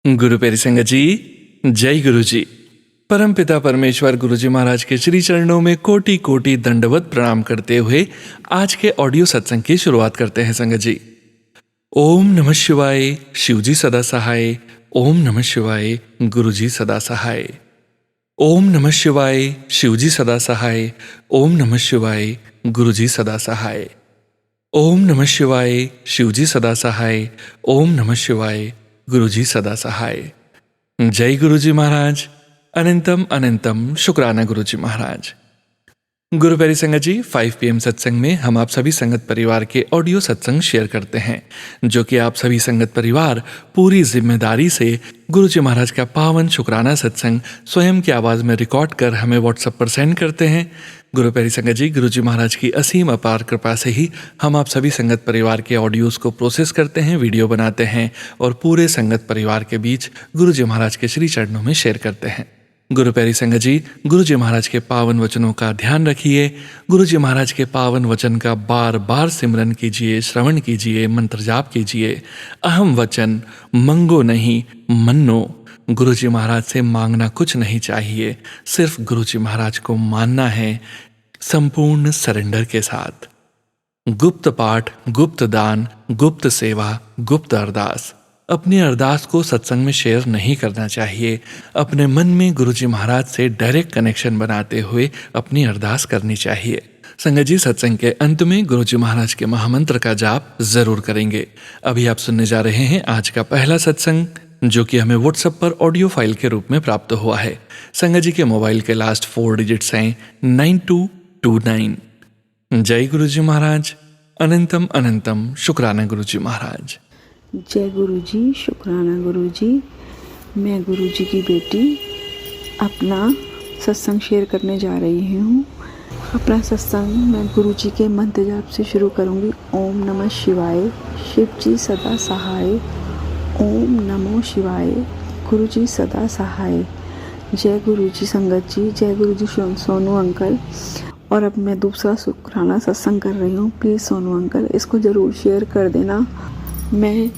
गुरु प्यारी संगत जी, जय गुरु जी। परम पिता परमेश्वर गुरु जी महाराज के श्री चरणों में कोटि कोटि दंडवत प्रणाम करते हुए आज के ऑडियो सत्संग की शुरुआत करते हैं संगत जी। ओम नमः शिवाय, शिव जी सदा सहाय। ओम नमः शिवाय, गुरु जी सदा सहाय। ओम नमः शिवाय, शिव जी सदा सहाय। ओम नमः शिवाय, गुरु जी सदा सहाय। ओम नमः शिवाय, शिव जी सदा सहाय। ओम नमः शिवाय, गुरु जी सदा सहाय। जय गुरु जी महाराज। अनंतम अनंतम शुक्राना गुरु जी महाराज। गुरु प्यारी संगत जी, 5 PM सत्संग में हम आप सभी संगत परिवार के ऑडियो सत्संग शेयर करते हैं, जो कि आप सभी संगत परिवार पूरी जिम्मेदारी से गुरु जी महाराज का पावन शुक्राना सत्संग स्वयं की आवाज़ में रिकॉर्ड कर हमें व्हाट्सएप पर सेंड करते हैं। गुरु प्यारी संगत जी, गुरु जी महाराज की असीम अपार कृपा से ही हम आप सभी संगत परिवार के ऑडियोज़ को प्रोसेस करते हैं, वीडियो बनाते हैं और पूरे संगत परिवार के बीच गुरु जी महाराज के श्री चरणों में शेयर करते हैं। गुरु प्यारी संगत जी, गुरु जी महाराज के पावन वचनों का ध्यान रखिए। गुरु जी महाराज के पावन वचन का बार बार सिमरन कीजिए, श्रवण कीजिए, मंत्र जाप कीजिए। अहम वचन मंगो नहीं मन्नो। गुरु जी महाराज से मांगना कुछ नहीं चाहिए, सिर्फ गुरु जी महाराज को मानना है संपूर्ण सरेंडर के साथ। गुप्त पाठ, गुप्त दान, गुप्त सेवा, गुप्त अरदास। अपनी अरदास को सत्संग में शेयर नहीं करना चाहिए। अपने मन में गुरु जी महाराज से डायरेक्ट कनेक्शन बनाते हुए अपनी अरदास करनी चाहिए। संगत जी, सत्संग के अंत में गुरु जी महाराज के महामंत्र का जाप जरूर करेंगे। अभी आप सुनने जा रहे हैं आज का पहला सत्संग, जो कि हमें व्हाट्सएप पर ऑडियो फाइल के रूप में प्राप्त हुआ है। संगत जी के मोबाइल के लास्ट 4 डिजिट्स हैं 9229। जय गुरु जी महाराज। अनंतम अनंतम शुक्राना गुरु जी महाराज। जय गुरु जी, शुक्राना गुरु जी। मैं गुरु जी की बेटी अपना सत्संग शेयर करने जा रही हूँ। अपना सत्संग मैं गुरु जी के मंत्र जाप से शुरू करूँगी। ओम नमः शिवाय, शिव जी सदा सहाय। ओम नमो शिवाय, गुरु जी सदा सहाय। जय गुरु जी संगत जी, जय गुरु जी सोनू अंकल। और अब मैं दूसरा शुक्राना सत्संग कर रही हूँ। प्लीज़ सोनू अंकल, इसको ज़रूर शेयर कर देना। मैं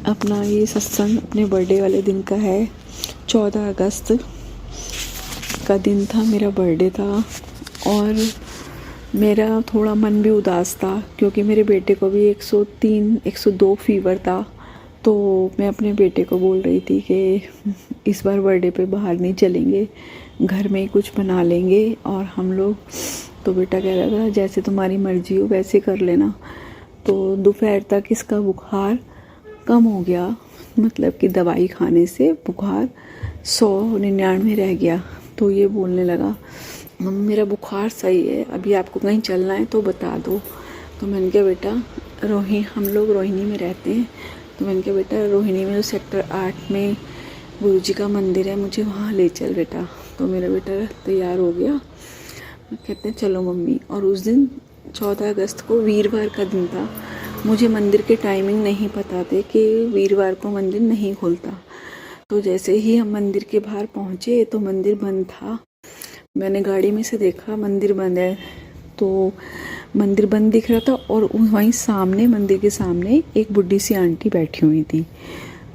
अपना ये सत्संग अपने बर्थडे वाले दिन का है। 14 अगस्त का दिन था, मेरा बर्थडे था। और मेरा थोड़ा मन भी उदास था क्योंकि मेरे बेटे को भी 103 102 फीवर था। तो मैं अपने बेटे को बोल रही थी कि इस बार बर्थडे पे बाहर नहीं चलेंगे, घर में ही कुछ बना लेंगे और हम लोग। तो बेटा कह रहा था जैसे तुम्हारी मर्जी हो वैसे कर लेना। तो दोपहर तक इसका बुखार कम हो गया, मतलब कि दवाई खाने से बुखार 199 रह गया। तो ये बोलने लगा मम्मी मेरा बुखार सही है, अभी आपको कहीं चलना है तो बता दो। तो मैंने कहा बेटा हम लोग रोहिणी में रहते हैं। तो मैंने कहा बेटा रोहिणी में जो सेक्टर 8 में गुरु जी का मंदिर है, मुझे वहाँ ले चल बेटा। तो मेरा बेटा तैयार हो गया, कहते हैं चलो मम्मी। और उस दिन 14 अगस्त को वीरवार का दिन था। मुझे मंदिर के टाइमिंग नहीं पता थे कि वीरवार को मंदिर नहीं खुलता। तो जैसे ही हम मंदिर के बाहर पहुँचे तो मंदिर बंद था। मैंने गाड़ी में से देखा मंदिर बंद है, तो मंदिर बंद दिख रहा था। और वहीं सामने, मंदिर के सामने एक बुढ़ी सी आंटी बैठी हुई थी।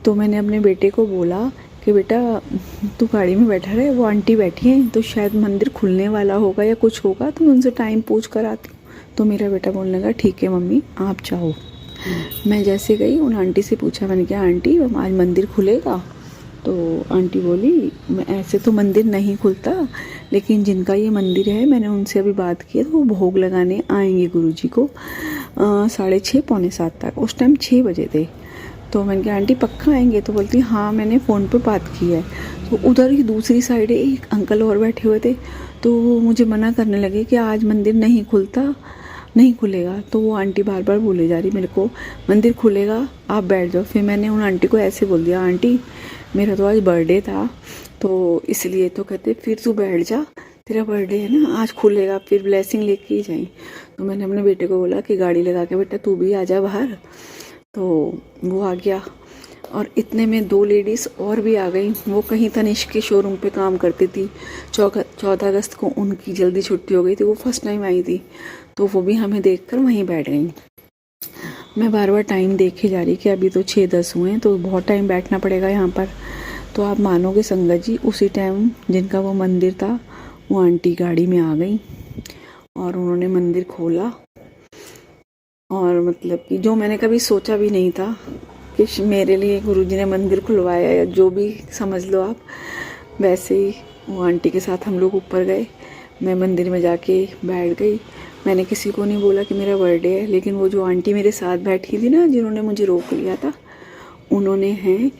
तो मैंने अपने बेटे को बोला कि बेटा तू गाड़ी में बैठा रहे, वो आंटी बैठी हैं तो शायद मंदिर खुलने वाला होगा या कुछ होगा, तो मैं उनसे टाइम पूछ कर आती हूँ। तो मेरा बेटा बोलने लगा ठीक है मम्मी आप जाओ। मैं जैसे गई उन आंटी से पूछा, मैंने कहा आंटी आज मंदिर खुलेगा? तो आंटी बोली मैं ऐसे तो मंदिर नहीं खुलता, लेकिन जिनका ये मंदिर है मैंने उनसे अभी बात की है, तो वो भोग लगाने आएंगे गुरु जी को 6:30 पौने 7 तक। उस टाइम 6 बजे थे। तो मैंने कहा आंटी पक्का आएंगे? तो बोलती हाँ मैंने फ़ोन पे बात की है। तो उधर ही दूसरी साइड एक अंकल और बैठे हुए थे, तो वो मुझे मना करने लगे कि आज मंदिर नहीं खुलता, नहीं खुलेगा। तो वो आंटी बार बार बोले जा रही मेरे को मंदिर खुलेगा आप बैठ जाओ। फिर मैंने उन आंटी को ऐसे बोल दिया आंटी मेरा तो आज बर्थडे था तो इसलिए। तो कहते फिर तू बैठ जा, तेरा बर्थडे है ना, आज खुलेगा फिर ब्लेसिंग लेके ही जाएं। तो मैंने अपने बेटे को बोला कि गाड़ी लगा के बेटा तू भी आ जा बाहर। तो वो आ गया और इतने में 2 लेडीज़ और भी आ गई। वो कहीं तनिष्क के शोरूम पे काम करती थी। 14 अगस्त को उनकी जल्दी छुट्टी हो गई थी, वो फर्स्ट टाइम आई थी। तो वो भी हमें देखकर वहीं बैठ गई। मैं बार बार टाइम देखे जा रही कि अभी तो 6:10 हुए हैं, तो बहुत टाइम बैठना पड़ेगा यहाँ पर। तो आप मानोगे संगत जी, उसी टाइम जिनका वो मंदिर था वो आंटी गाड़ी में आ गई और उन्होंने मंदिर खोला। और मतलब कि जो मैंने कभी सोचा भी नहीं था कि मेरे लिए गुरुजी ने मंदिर खुलवाया, या जो भी समझ लो आप। वैसे ही वो आंटी के साथ हम लोग ऊपर गए, मैं मंदिर में जाके बैठ गई। मैंने किसी को नहीं बोला कि मेरा बर्थडे है, लेकिन वो जो आंटी मेरे साथ बैठी थी ना, जिन्होंने मुझे रोक लिया था, उन्होंने हैं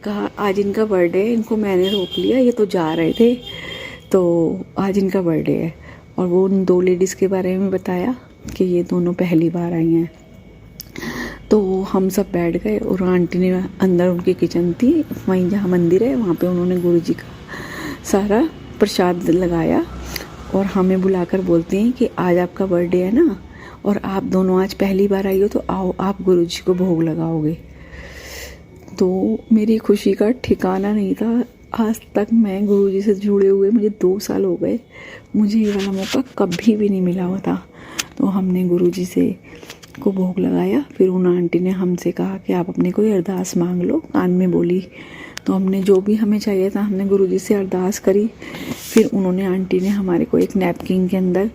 कहा आज इनका बर्थडे है, इनको मैंने रोक लिया, ये तो जा रहे थे, तो आज इनका बर्थडे है। और वो उन 2 लेडीज़ के बारे में बताया कि ये दोनों पहली बार आई हैं। तो हम सब बैठ गए और आंटी ने अंदर, उनकी किचन थी वहीं जहाँ मंदिर है, वहाँ पे उन्होंने गुरुजी का सारा प्रसाद लगाया और हमें बुलाकर बोलती हैं कि आज आपका बर्थडे है ना, और आप दोनों आज पहली बार आई हो, तो आओ आप गुरुजी को भोग लगाओगे। तो मेरी खुशी का ठिकाना नहीं था। आज तक मैं गुरुजी से जुड़े हुए मुझे 2 साल हो गए, मुझे ये वाला मौका कभी भी नहीं मिला हुआ था। तो हमने गुरुजी से को भोग लगाया। फिर उन आंटी ने हमसे कहा कि आप अपने कोई अरदास मांग लो, कान में बोली। तो हमने जो भी हमें चाहिए था हमने गुरुजी से अरदास करी। फिर उन्होंने, आंटी ने हमारे को एक नैपकिन के अंदर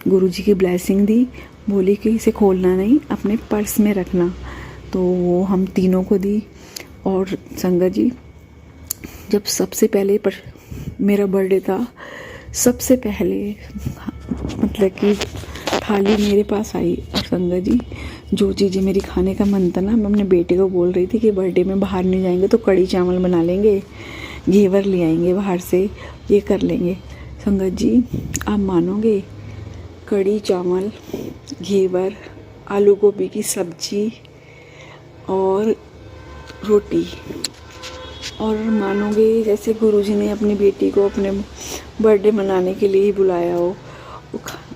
गुरुजी की ब्लेसिंग दी, बोली कि इसे खोलना नहीं, अपने पर्स में रखना। तो वो हम तीनों को दी। और संगत जी, जब सबसे पहले मेरा बर्थडे था, सबसे पहले मतलब कि थाली मेरे पास आई। और संगत जी, जो चीज़ें मेरी खाने का मन था ना, मैं अपने बेटे को बोल रही थी कि बर्थडे में बाहर नहीं जाएंगे तो कड़ी चावल बना लेंगे, घेवर ले आएंगे बाहर से, ये कर लेंगे। संगत जी, आप मानोगे, कड़ी चावल, घेवर, आलू गोभी की सब्जी और रोटी, और मानोगे जैसे गुरुजी ने अपनी बेटी को अपने बर्थडे मनाने के लिए ही बुलाया हो।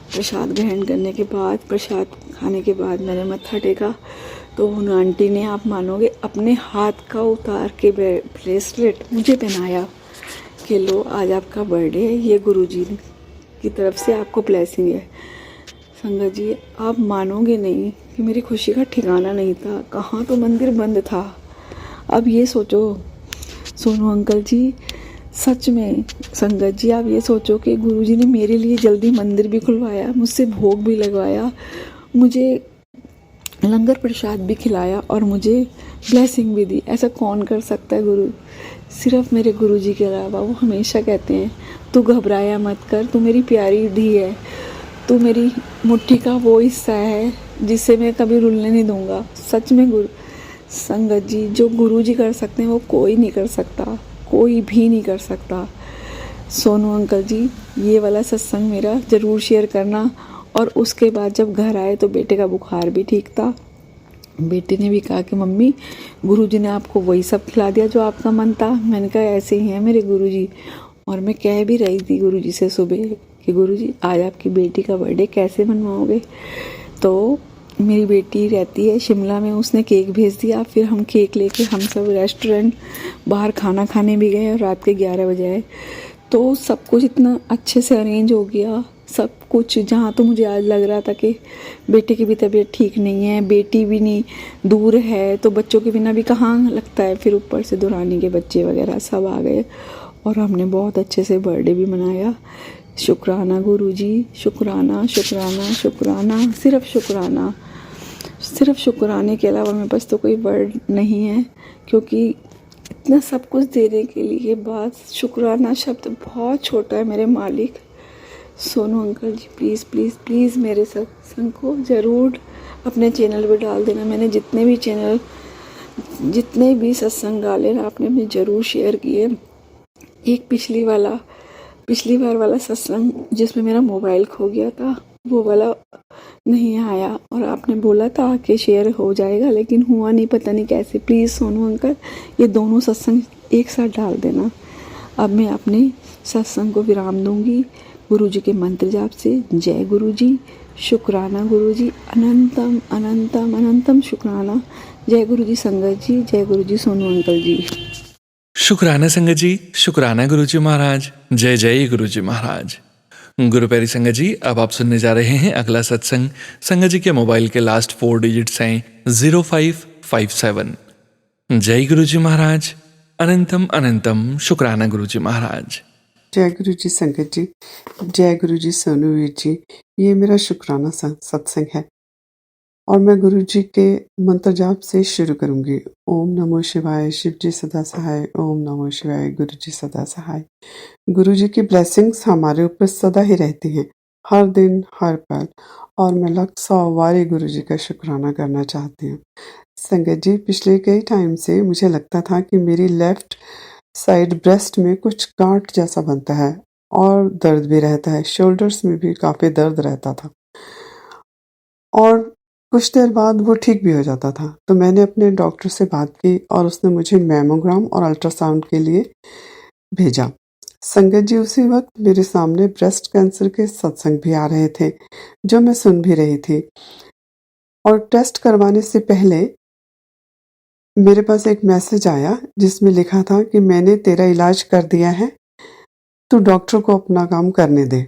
प्रसाद ग्रहण करने के बाद, प्रसाद खाने के बाद मैंने मत्था टेका, तो उन आंटी ने, आप मानोगे, अपने हाथ का उतार के ब्रेसलेट मुझे पहनाया कि लो आज आपका बर्थडे है, ये गुरुजी की तरफ से आपको ब्लेसिंग है। संगत जी, आप मानोगे नहीं कि मेरी खुशी का ठिकाना नहीं था। कहाँ तो मंदिर बंद था। अब ये सोचो सोनू अंकल जी, सच में संगत जी, आप ये सोचो कि गुरुजी ने मेरे लिए जल्दी मंदिर भी खुलवाया, मुझसे भोग भी लगवाया, मुझे लंगर प्रसाद भी खिलाया और मुझे ब्लेसिंग भी दी। ऐसा कौन कर सकता है गुरु, सिर्फ मेरे गुरुजी के अलावा। वो हमेशा कहते हैं तू घबराया मत कर, तू मेरी प्यारी धी है, तू मेरी मुट्ठी का वो हिस्सा है जिसे मैं कभी रुलने नहीं दूंगा। सच में गुरु संगत जी, जो गुरुजी कर सकते हैं वो कोई नहीं कर सकता, कोई भी नहीं कर सकता। सोनू अंकल जी, ये वाला सत्संग मेरा ज़रूर शेयर करना। और उसके बाद जब घर आए तो बेटे का बुखार भी ठीक था। बेटे ने भी कहा कि मम्मी, गुरुजी ने आपको वही सब खिला दिया जो आपका मन था। मैंने कहा ऐसे ही हैं मेरे गुरुजी। और मैं कह भी रही थी गुरुजी से सुबह कि गुरुजी आज आपकी बेटी का बर्थडे कैसे मनवाओगे। तो मेरी बेटी रहती है शिमला में, उसने केक भेज दिया। फिर हम केक लेके हम सब रेस्टोरेंट बाहर खाना खाने भी गए और रात के 11 बजे आए। तो सब कुछ इतना अच्छे से अरेंज हो गया, सब कुछ। जहाँ तो मुझे आज लग रहा था कि बेटे की भी तबीयत ठीक नहीं है, बेटी भी नहीं, दूर है, तो बच्चों के बिना भी कहाँ लगता है। फिर ऊपर से दुरानी के बच्चे वगैरह सब आ गए और हमने बहुत अच्छे से बर्थडे भी मनाया। शुक्राना गुरुजी, शुक्राना शुक्राना शुक्राना, सिर्फ शुक्राना। सिर्फ शुक्राने के अलावा मेरे पास तो कोई वर्ड नहीं है, क्योंकि इतना सब कुछ देने के लिए बाद शुक्राना शब्द बहुत छोटा है मेरे मालिक। Sonu uncle ji, please please please मेरे सत्संग को ज़रूर अपने चैनल पे डाल देना। मैंने जितने भी सत्संग डाले ना, आपने मुझे ज़रूर शेयर किए। एक पिछली बार वाला सत्संग जिसमें मेरा मोबाइल खो गया था, वो वाला नहीं आया और आपने बोला था कि शेयर हो जाएगा, लेकिन हुआ नहीं, पता नहीं कैसे। प्लीज़ सोनू अंकल, ये दोनों सत्संग एक साथ डाल देना। अब मैं अपने सत्संग को विराम दूंगी गुरुजी के मंत्र जाप से। जय गुरुजी, शुक्राना गुरुजी, अनंतम अनंतम अनंतम शुक्राना। जय गुरुजी संगत जी, जय गुरुजी सोनू अंकल जी। शुक्राना संगत जी, शुक्राना गुरुजी महाराज, जय जय गुरुजी महाराज। गुरु प्यारी संगत जी, अब आप सुनने जा रहे हैं अगला सत्संग। संगत जी के मोबाइल के लास्ट 4 डिजिट्स हैं 0557। जय गुरु जी महाराज। अनंतम अनंतम शुक्राना गुरु जी महाराज। जय गुरु जी संगत जी, जय गुरु जी सोनू वीर जी। ये मेरा शुक्राना सत्संग है और मैं गुरु जी के मंत्र जाप से शुरू करूंगी। ओम नमो शिवाय, शिव जी सदा सहाय। ओम नमो शिवाय, गुरु जी सदा सहाय। गुरु जी की ब्लेसिंग्स हमारे ऊपर सदा ही रहती हैं, हर दिन हर पल। और मैं लख 100 बारी गुरु जी का शुक्राना करना चाहती हूँ। संगत जी, पिछले कई टाइम से मुझे लगता था कि मेरी लेफ्ट साइड ब्रेस्ट में कुछ गांठ जैसा बनता है और दर्द भी रहता है। शोल्डर्स में भी काफी दर्द रहता था और कुछ देर बाद वो ठीक भी हो जाता था। तो मैंने अपने डॉक्टर से बात की और उसने मुझे मैमोग्राम और अल्ट्रासाउंड के लिए भेजा। संगत जी, उसी वक्त मेरे सामने ब्रेस्ट कैंसर के सत्संग भी आ रहे थे, जो मैं सुन भी रही थी। और टेस्ट करवाने से पहले मेरे पास एक मैसेज आया जिसमें लिखा था कि मैंने तेरा इलाज कर दिया है, तू डॉक्टर को अपना काम करने दे।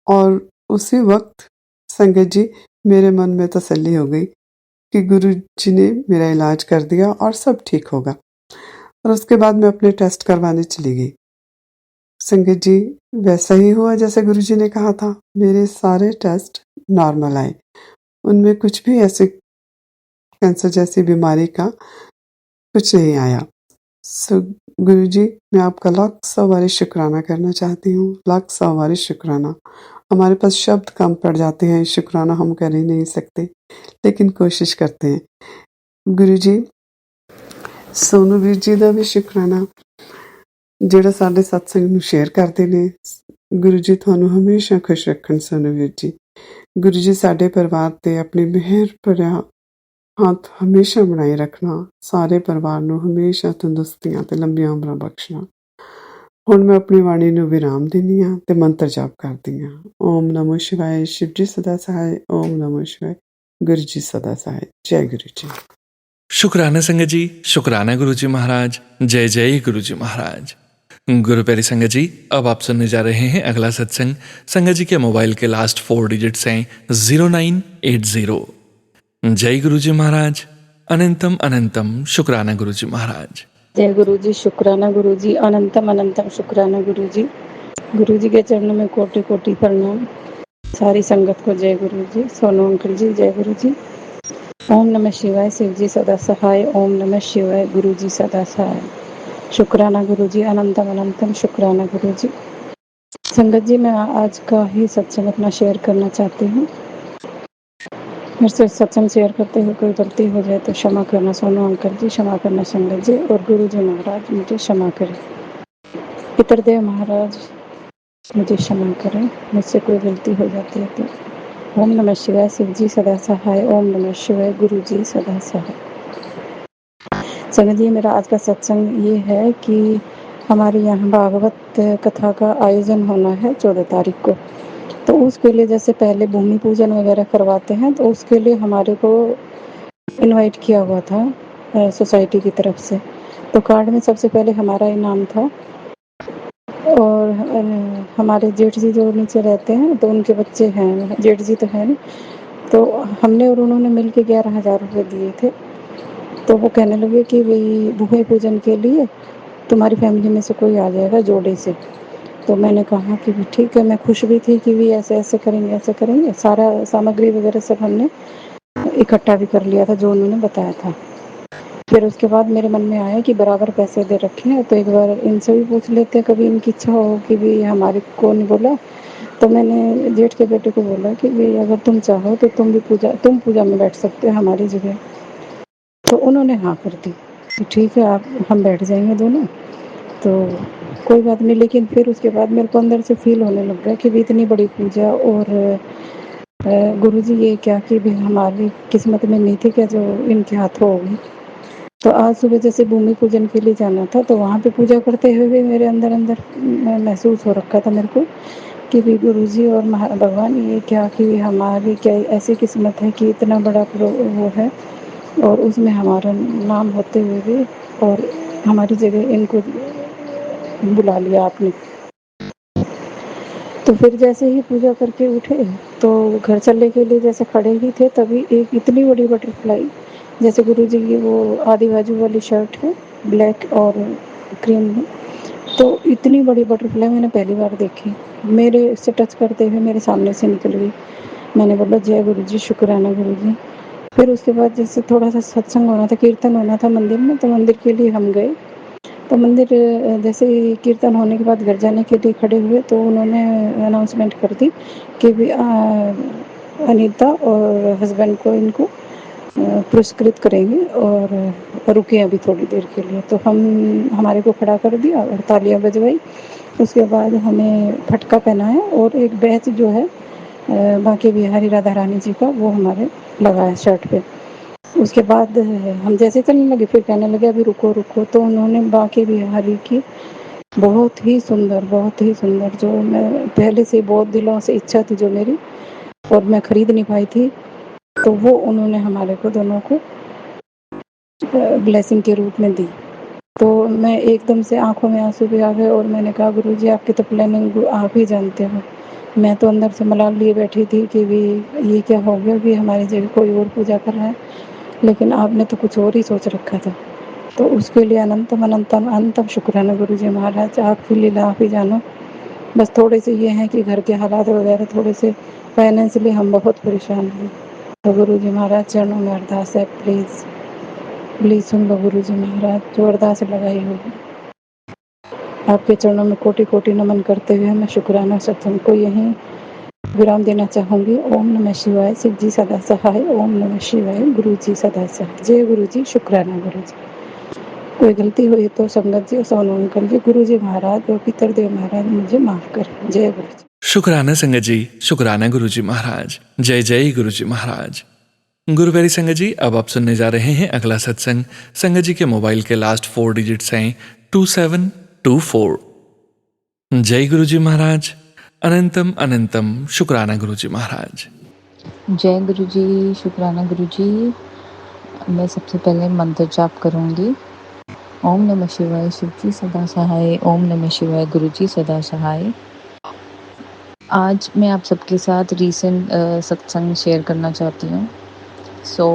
और उसी वक्त संगत जी, मेरे मन में तसल्ली हो गई कि गुरु जी ने मेरा इलाज कर दिया और सब ठीक होगा। और उसके बाद मैं अपने टेस्ट करवाने चली गई। संगत जी, वैसा ही हुआ जैसे गुरु जी ने कहा था। मेरे सारे टेस्ट नॉर्मल आए, उनमें कुछ भी ऐसे कैंसर जैसी बीमारी का कुछ नहीं आया। सो गुरु जी, मैं आपका लाख 100 बारी शुक्राना करना चाहती हूँ, लाख 100 बारी शुक्राना। हमारे पास शब्द कम पड़ जाते हैं, शुक्राना हम कर ही नहीं सकते, लेकिन कोशिश करते हैं। गुरु जी, सोनू वीर जी ਦਾ ਵੀ ਸ਼ੁਕਰਾਨਾ ਜਿਹੜਾ ਸਾਡੇ ਸਤਸੰਗ ਨੂੰ ਸ਼ੇਅਰ ਕਰਦੇ ਨੇ। ਗੁਰੂ ਜੀ ਤੁਹਾਨੂੰ ਹਮੇਸ਼ਾ ਖੁਸ਼ ਰੱਖਣ ਸੋਨੂ ਵੀਰ ਜੀ। ਗੁਰੂ ਜੀ ਸਾਡੇ ਪਰਿਵਾਰ ਤੇ ਆਪਣੀ ਮਿਹਰ ਭਰਿਆ ਹੱਥ ਹਮੇਸ਼ਾ ਬਣਾਈ ਰੱਖਣਾ, ਸਾਰੇ ਪਰਿਵਾਰ ਨੂੰ ਹਮੇਸ਼ਾ ਤੰਦਰੁਸਤੀਆਂ ਤੇ ਲੰਬੀਆਂ ਉਮਰਾਂ ਬਖਸ਼ਣਾ। ਹੁਣ ਮੈਂ ਆਪਣੀ ਬਾਣੀ ਨੂੰ ਵਿਰਾਮ ਦਿੰਦੀ ਹਾਂ ਤੇ ਮੰਤਰ ਜਾਪ ਕਰਦੀ ਹਾਂ। ਓਮ ਨਮੋ ਸ਼ਿਵਾਏ, शिव जी सदा सहाय। ओम नमो शिवाय, गुरु जी सदा सहाय। जय गुरु जी। शुक्राना संगत जी, शुक्राना गुरु जी महाराज। जय जय गुरु जी महाराज। गुरु प्यारी संगत जी, अब आप सुनने जा रहे हैं अगला सत्संग। संगत जी के मोबाइल के लास्ट 4 डिजिट्स हैं 0980। जय गुरु जी महाराज। अनंतम अनंतम शुक्राना गुरु जी महाराज। जय गुरु जी, शुक्राना गुरु जी। अनंतम अनंतम शुक्राना गुरु जी। गुरु जी के चरणों में कोटि कोटि प्रणाम। सारी संगत को जय गुरु जी। सोनू अंकल जी, जय गुरु जी। ओम नमः शिवाय, शिव जी सदा सहाय। ओम नमः शिवाय, गुरु जी सदा सहाय। शुक्राना गुरु जी, अनंतम अनंतम शुक्राना गुरु जी। संगत जी, मैं आज का ही सत्संग अपना शेयर करना चाहती हूँ। मेरे से सत्संग शेयर करते हुए कोई गलती हो जाए तो क्षमा करना सोनू अंकल जी, क्षमा करना संगत जी, और गुरु जी महाराज मुझे क्षमा करें। पितरदेव महाराज मुझे क्षमा करें, मुझसे कोई गलती हो जाती है तो। ओम नमः शिवाय, शिव जी सदा सहाय। ओम नमः शिवाय, गुरु जी सदा सहाय। संगत जी, मेरा आज का सत्संग ये है कि हमारे यहाँ भागवत कथा का आयोजन होना है 14 तारीख को। तो उसके लिए जैसे पहले भूमि पूजन वगैरह करवाते हैं, तो उसके लिए हमारे को इनवाइट किया हुआ था सोसाइटी की तरफ से। तो कार्ड में सबसे पहले हमारा ही नाम था और हमारे जेठ जी जो नीचे रहते हैं तो उनके बच्चे हैं, जेठ जी तो है नहीं, तो हमने और उन्होंने मिल के 11,000 रुपये दिए थे। तो वो कहने लगे कि भाई भूमि पूजन के लिए तुम्हारी फैमिली में से कोई आ जाएगा जोड़े से। तो मैंने कहा कि भी ठीक है। मैं खुश भी थी कि भी ऐसे ऐसे करेंगे, ऐसे करेंगे। सारा सामग्री वगैरह सब हमने इकट्ठा भी कर लिया था जो उन्होंने बताया था। फिर उसके बाद मेरे मन में आया कि बराबर पैसे दे रखे हैं तो एक बार इनसे भी पूछ लेते हैं, कभी इनकी इच्छा हो कि भी हमारे को नहीं बोला। तो मैंने जेठ के बेटे को बोला कि भाई अगर तुम चाहो तो तुम पूजा में बैठ सकते हो हमारी जगह। तो उन्होंने हाँ कर दी कि ठीक है, आप हम बैठ जाएंगे दोनों, तो कोई बात नहीं। लेकिन फिर उसके बाद मेरे को अंदर से फील होने लग गया कि भी इतनी बड़ी पूजा और गुरुजी ये क्या कि भी हमारी किस्मत में नहीं थी क्या जो इनके हाथों होगी। तो आज सुबह जैसे भूमि पूजन के लिए जाना था तो वहाँ पे पूजा करते हुए भी मेरे अंदर अंदर महसूस हो रखा था मेरे को कि भी गुरुजी और भगवान ये क्या कि हमारी क्या ऐसी किस्मत है कि इतना बड़ा वो है और उसमें हमारा नाम होते हुए भी और हमारी जगह इनको बुला लिया आपने। तो फिर जैसे ही पूजा करके उठे तो घर चलने के लिए जैसे खड़े ही थे, तभी एक इतनी बड़ी बटरफ्लाई, जैसे गुरुजी की वो आधी बाजू वाली शर्ट है ब्लैक और क्रीम में, तो इतनी बड़ी बटरफ्लाई मैंने पहली बार देखी। मेरे से टच करते हुए मेरे सामने से निकल गई। मैंने बोला जय गुरुजी, शुक्राना गुरुजी। फिर उसके बाद जैसे थोड़ा सा सत्संग होना था, कीर्तन होना था मंदिर में, तो मंदिर के लिए हम गए। तो मंदिर जैसे ही कीर्तन होने के बाद घर जाने के लिए खड़े हुए तो उन्होंने अनाउंसमेंट कर दी कि भी अनीता और हस्बैंड को इनको पुरस्कृत करेंगे और रुके अभी थोड़ी देर के लिए। तो हमारे को खड़ा कर दिया और तालियां बजवाई। उसके बाद हमें फटका पहनाया और एक बैच जो है बांके बिहारी राधा रानी जी का, वो हमारे लगा है शर्ट पे। उसके बाद हम जैसे चलने लगे फिर कहने लगे अभी रुको रुको। तो उन्होंने बांके बिहारी की बहुत ही सुंदर, जो मैं पहले से बहुत दिलों से इच्छा थी जो मेरी, और मैं खरीद नहीं पाई थी, तो वो उन्होंने हमारे को दोनों को ब्लेसिंग के रूप में दी। तो मैं एकदम से आंखों में आंसू भी आ गए और मैंने कहा गुरुजी आपकी तो प्लानिंग आप ही जानते हो। मैं तो अंदर से मलाल लिए बैठी थी कि भी ये क्या हो गया, भी हमारी जगह कोई और पूजा कर रहा है, लेकिन आपने तो कुछ और ही सोच रखा था। तो उसके लिए अनंतम अनंतम अनंतम शुक्राना गुरुजी महाराज, आपकी लीला आप ही जानो। बस थोड़े से ये हैं कि घर के हालात वगैरह थोड़े से फाइनेंशियली हम बहुत परेशान हैं। तो गुरुजी महाराज चरणों में अरदास है, प्लीज़ सुन लो गुरुजी महाराज, जो अरदास लगाई होगी। आपके चरणों में कोटि कोटि नमन करते हुए मैं शुक्राना सत्संग को यहीं विराम देना चाहूँगी। ओम नमः शिवाय, शिव जी सदा सहाय। ओम नमः शिवाय, गुरु जी सदा सहाय। जय गुरु जी, शुक्राना गुरु जी। कोई गलती हुई तो संगत जी, सोनू अंकल जी, गुरु जी महाराज और पितरदेव महाराज मुझे माफ़ करें। जय गुरु जी। शुक्राना संगत जी, शुक्राना गुरुजी महाराज। जय जय गुरुजी महाराज। गुरु प्यारी संगत जी, अब आप सुनने जा रहे हैं अगला सत्संग। संगत जी के मोबाइल के लास्ट 4 डिजिट्स हैं 2724। जय गुरुजी महाराज। अनंतम अनंतम शुक्राना गुरुजी महाराज। जय गुरु जी, शुक्राना गुरु जी। मैं सबसे पहले मंत्र जाप करूँगी। ओम नमः शिवाय, शिव जी सदा सहाय। ओम नमः शिवाय, गुरु जी सदा सहाय। आज मैं आप सबके साथ रीसेंट सत्संग शेयर करना चाहती हूँ। So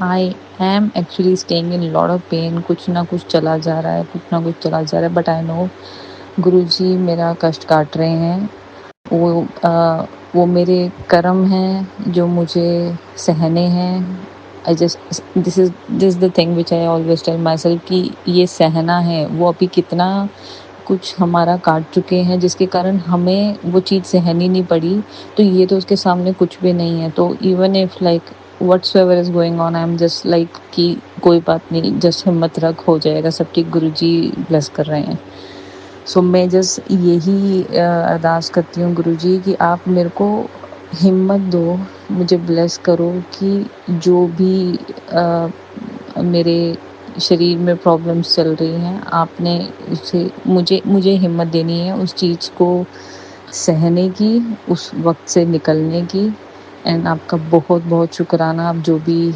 I am actually staying in lot of pain. कुछ ना कुछ चला जा रहा है, बट आई नो गुरु जी मेरा कष्ट काट रहे हैं। वो मेरे कर्म हैं जो मुझे सहने हैं। This is the thing which I always tell myself कि ये सहना है। वो अभी कितना कुछ हमारा काट चुके हैं जिसके कारण हमें वो चीज़ सहनी नहीं पड़ी, तो ये तो उसके सामने कुछ भी नहीं है। तो even if like whatsoever is going on, I am just like कि कोई बात नहीं, जस्ट हिम्मत रख, हो जाएगा सब ठीक, गुरु जी ब्लेस कर रहे हैं। सो मैं जस्ट यही अरदास करती हूँ गुरु जी कि आप मेरे को हिम्मत दो, मुझे ब्लेस करो कि जो भी मेरे शरीर में प्रॉब्लम्स चल रही हैं, आपने उसे मुझे हिम्मत देनी है उस चीज़ को सहने की, उस वक्त से निकलने की। एंड आपका बहुत बहुत शुक्राना, आप जो भी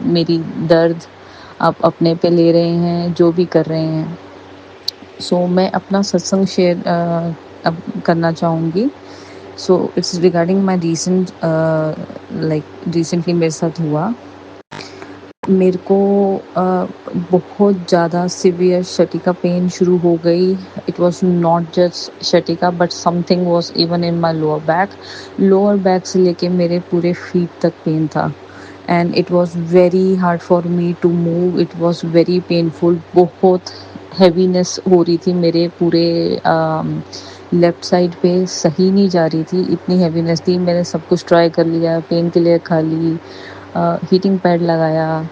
मेरी दर्द आप अपने पे ले रहे हैं, जो भी कर रहे हैं। सो मैं अपना सत्संग शेयर अब करना चाहूँगी। So it's regarding my recently मेरे साथ हुआ। मेरे को बहुत ज़्यादा सीवियर शटिका पेन शुरू हो गई। It was not just sciatica but something was even in my lower back से लेके मेरे पूरे फीट तक पेन था। And it was very hard for me to move, it was very painful. बहुत हैवीनेस हो रही थी मेरे पूरे लेफ़्ट साइड पे, सही नहीं जा रही थी, इतनी हैवीनेस थी। मैंने सब कुछ ट्राई कर लिया, पेन किलर खा ली, हीटिंग पैड लगाया,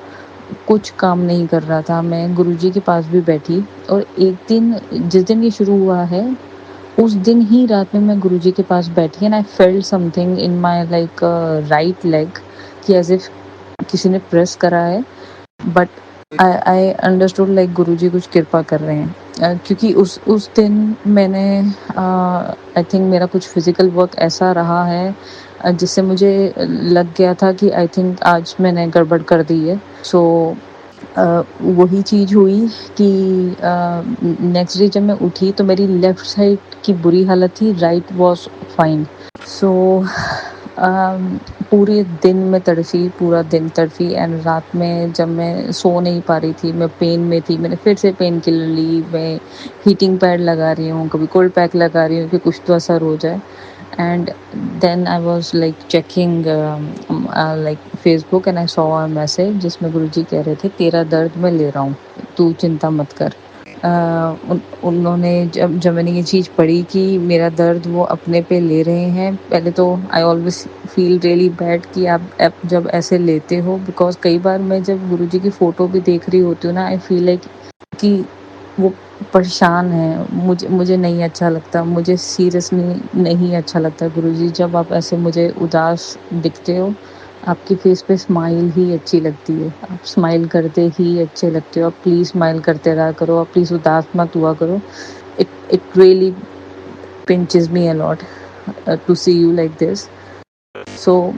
कुछ काम नहीं कर रहा था। मैं गुरुजी के पास भी बैठी और एक दिन, जिस दिन ये शुरू हुआ है उस दिन ही रात में मैं गुरुजी के पास बैठी and I felt something in my like right leg कि एज इफ किसी ने प्रेस करा है। बट आई अंडरस्टूड लाइक गुरुजी कुछ कृपा कर रहे हैं। क्योंकि उस दिन मैंने आई थिंक मेरा कुछ फिज़िकल वर्क ऐसा रहा है जिससे मुझे लग गया था कि आई थिंक आज मैंने गड़बड़ कर दी है। सो वही चीज़ हुई कि नेक्स्ट डे जब मैं उठी तो मेरी लेफ़्ट साइड की बुरी हालत थी, राइट वाज़ फाइन। सो पूरे दिन मैं तड़फ़ी, पूरा दिन तड़फ़ी एंड रात में जब मैं सो नहीं पा रही थी, मैं पेन में थी, मैंने फिर से पेन किलर ली, मैं हीटिंग पैड लगा रही हूँ, कभी कोल्ड पैक लगा रही हूँ कि कुछ तो असर हो जाए। And then I was like checking like Facebook and I saw a message जिसमें गुरुजी कह रहे थे तेरा दर्द मैं ले रहा हूँ, तू चिंता मत कर। उन्होंने जब मैंने ये चीज़ पढ़ी कि मेरा दर्द वो अपने पे ले रहे हैं, पहले तो I always feel really bad कि आप जब ऐसे लेते हो, बिकॉज कई बार मैं जब गुरुजी की फ़ोटो भी देख रही होती हूँ ना, आई फील लाइक कि वो परेशान है, मुझे नहीं अच्छा लगता, मुझे सीरियसली नहीं अच्छा लगता गुरुजी जब आप ऐसे मुझे उदास दिखते हो। आपकी फेस पे स्माइल ही अच्छी लगती है, आप स्माइल करते ही अच्छे लगते हो, आप प्लीज़ स्माइल करते रहा करो, आप प्लीज़ उदास मत हुआ करो। It really pinches me a lot to see you like this. So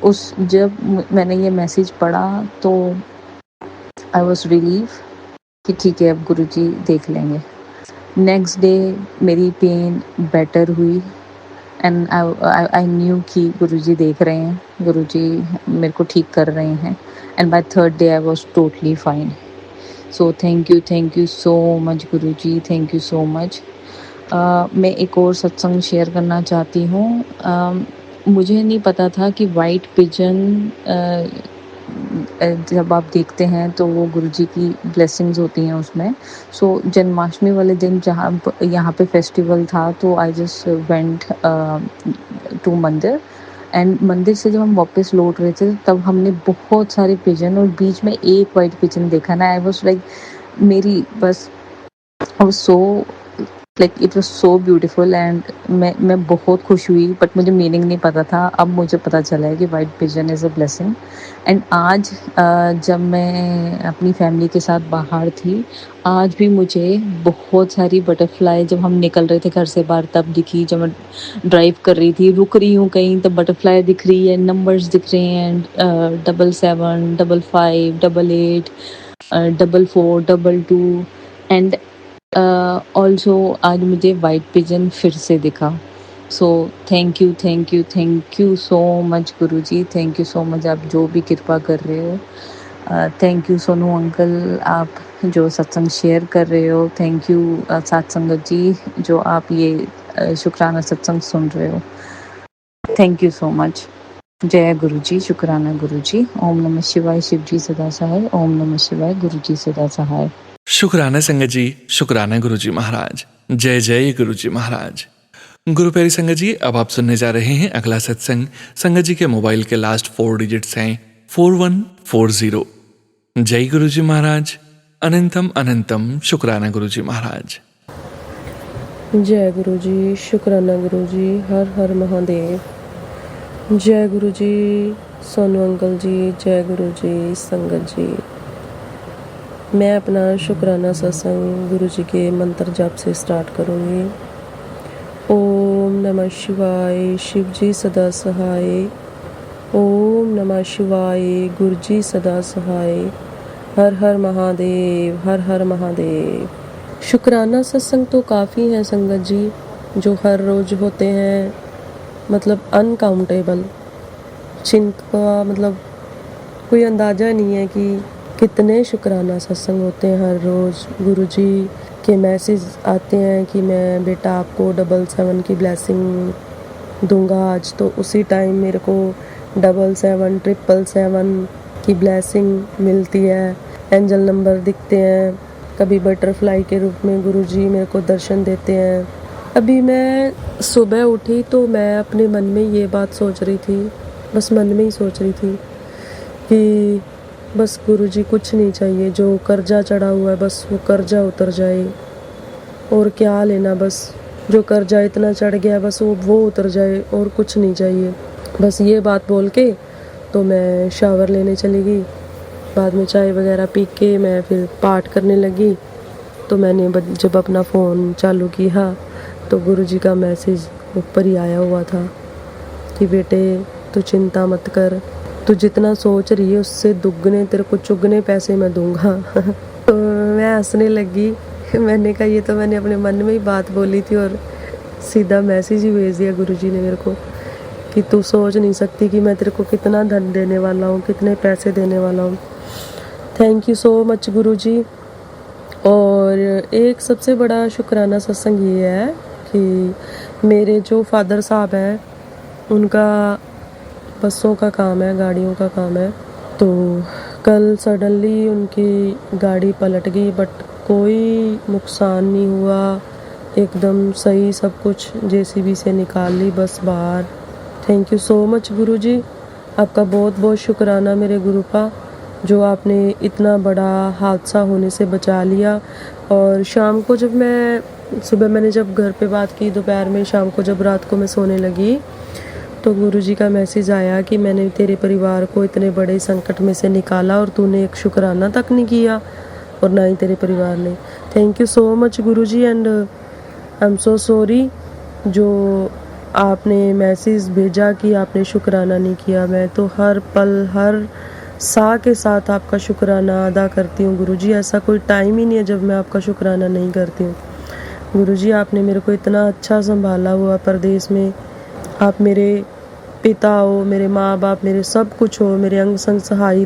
उस जब मैंने ये मैसेज पढ़ा तो आई वॉज रिलीव कि ठीक है अब गुरुजी देख लेंगे। नेक्स्ट डे मेरी पेन बेटर हुई एंड आई न्यू कि गुरुजी देख रहे हैं, गुरुजी मेरे को ठीक कर रहे हैं and by third day I was totally fine. So thank you so much Guruji, thank you so much. मैं एक और सत्संग शेयर करना चाहती हूँ। मुझे नहीं पता था कि वाइट पिजन जब आप देखते हैं तो वो गुरुजी की ब्लेसिंग्स होती हैं उसमें। सो जन्माष्टमी वाले दिन जहाँ यहाँ पे फेस्टिवल था तो आई जस्ट वेंट टू मंदिर एंड मंदिर से जब हम वापस लौट रहे थे तब हमने बहुत सारे पिजन और बीच में एक वाइट पिजन देखा ना, आई वाज लाइक मेरी बस I was so like it was so beautiful and मैं बहुत खुश हुई, बट मुझे मीनिंग नहीं पता था। अब मुझे पता चला है कि white pigeon is a blessing. And आज जब मैं अपनी फैमिली के साथ बाहर थी, आज भी मुझे बहुत सारी बटरफ्लाई जब हम निकल रहे थे घर से बाहर तब दिखी, जब मैं ड्राइव कर रही थी, रुक रही हूँ कहीं तो बटरफ्लाई दिख रही है, नंबर्स दिख रहे हैं 77 55 88 44 22 एंड ऑल्सो आज मुझे वाइट पिजन फिर से दिखा। So thank you so much Guruji, thank you so much, आप जो भी कृपा कर रहे हो। थैंक यू सोनू अंकल, आप जो सत्संग शेयर कर रहे हो। थैंक यू साथ संगत जी जो आप ये शुक्राना सत्संग सुन रहे हो। Thank you so much. जय गुरुजी, शुक्राना गुरुजी। ओम नमः शिवाय, शिव जी सदा सहाय। ओम नमः शिवाय, गुरुजी सदा सहाय। शुक्राना संगत जी, शुक्राना गुरुजी महाराज। जय जय गुरुजी महाराज। गुरु प्यारी संगत जी, अब आप सुनने जा रहे हैं अगला सत्संग। संगत जी के मोबाइल के लास्ट 4 डिजिट्स हैं 4140। जय गुरुजी महाराज। अनंतम अनंतम शुक्राना गुरुजी महाराज। जय गुरुजी, शुक्राना गुरुजी, हर हर महादेव। जय गुरुजी सोनू अंकल जी, जय गुरुजी संगत जी। मैं अपना शुक्राना सत्संग गुरुजी के मंत्र जाप से स्टार्ट करूँगी। ओम नमः शिवाय, शिव जी सदा सहाय। ओम नमः शिवाय, गुरुजी सदा सहाय। हर हर महादेव, हर हर महादेव। शुक्राना सत्संग तो काफ़ी हैं संगत जी, जो हर रोज़ होते हैं, मतलब अनकाउंटेबल। चिंता मतलब कोई अंदाज़ा नहीं है कि कितने शुक्राना सत्संग होते हैं हर रोज़। गुरुजी के मैसेज आते हैं कि मैं बेटा आपको 77 की ब्लेसिंग दूंगा आज, तो उसी टाइम मेरे को 77 777 की ब्लेसिंग मिलती है। एंजल नंबर दिखते हैं, कभी बटरफ्लाई के रूप में गुरुजी मेरे को दर्शन देते हैं। अभी मैं सुबह उठी तो मैं अपने मन में ये बात सोच रही थी, बस मन में ही सोच रही थी कि बस गुरुजी कुछ नहीं चाहिए, जो कर्जा चढ़ा हुआ है बस वो कर्जा उतर जाए, और क्या लेना, बस जो कर्जा इतना चढ़ गया बस वो उतर जाए और कुछ नहीं चाहिए। बस ये बात बोल के तो मैं शावर लेने चली गई। बाद में चाय वगैरह पी के मैं फिर पाठ करने लगी। तो मैंने जब अपना फ़ोन चालू किया तो गुरुजी का मैसेज ऊपर ही आया हुआ था कि बेटे तू चिंता मत कर, तू जितना सोच रही है उससे दुगने तेरे को चुगने पैसे मैं दूंगा। तो मैं हंसने लगी। मैंने कहा ये तो मैंने अपने मन में ही बात बोली थी और सीधा मैसेज ही भेज दिया गुरुजी ने मेरे को कि तू सोच नहीं सकती कि मैं तेरे को कितना धन देने वाला हूँ, कितने पैसे देने वाला हूँ। थैंक यू सो मच गुरुजी। और एक सबसे बड़ा शुक्राना सत्संग ये है कि मेरे जो फादर साहब हैं उनका बसों का काम है, गाड़ियों का काम है। तो कल सडनली उनकी गाड़ी पलट गई बट कोई नुकसान नहीं हुआ, एकदम सही सब कुछ। जेसीबी से निकाल ली बस बाहर। थैंक यू सो मच गुरुजी, आपका बहुत बहुत शुक्राना मेरे गुरुपा, जो आपने इतना बड़ा हादसा होने से बचा लिया। और शाम को जब मैं सुबह मैंने जब घर पे बात की, दोपहर में, शाम को जब रात को मैं सोने लगी तो गुरुजी का मैसेज आया कि मैंने तेरे परिवार को इतने बड़े संकट में से निकाला और तूने एक शुक्राना तक नहीं किया और ना ही तेरे परिवार ने। Thank you so much Guruji and I am so sorry जो आपने मैसेज भेजा कि आपने शुक्राना नहीं किया। मैं तो हर पल हर सा के साथ आपका शुक्राना अदा करती हूँ गुरुजी। ऐसा कोई टाइम ही नहीं है जब मैं आपका शुक्राना नहीं करती हूँ गुरुजी। आपने मेरे को इतना अच्छा संभाला हुआ परदेश में। आप मेरे पिता हो, मेरे माँ बाप, मेरे सब कुछ हो, मेरे अंग संग सहाय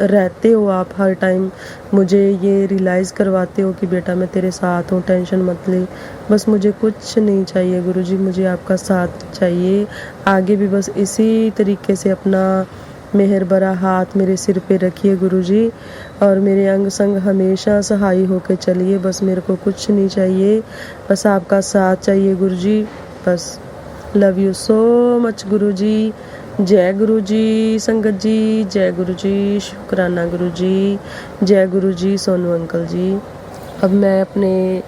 रहते हो। आप हर टाइम मुझे ये रियलाइज़ करवाते हो कि बेटा मैं तेरे साथ हूँ, टेंशन मत ले। बस मुझे कुछ नहीं चाहिए गुरुजी, मुझे आपका साथ चाहिए। आगे भी बस इसी तरीके से अपना मेहर भरा हाथ मेरे सिर पे रखिए गुरुजी और मेरे अंग संग हमेशा सहाय होके चलिए। बस मेरे को कुछ नहीं चाहिए, बस आपका साथ चाहिए गुरुजी। बस लव यू सो मच गुरुजी। जय गुरुजी संगत जी, जय गुरुजी, शुक्राना गुरुजी, जय गुरुजी सोनू अंकल जी। अब मैं अपने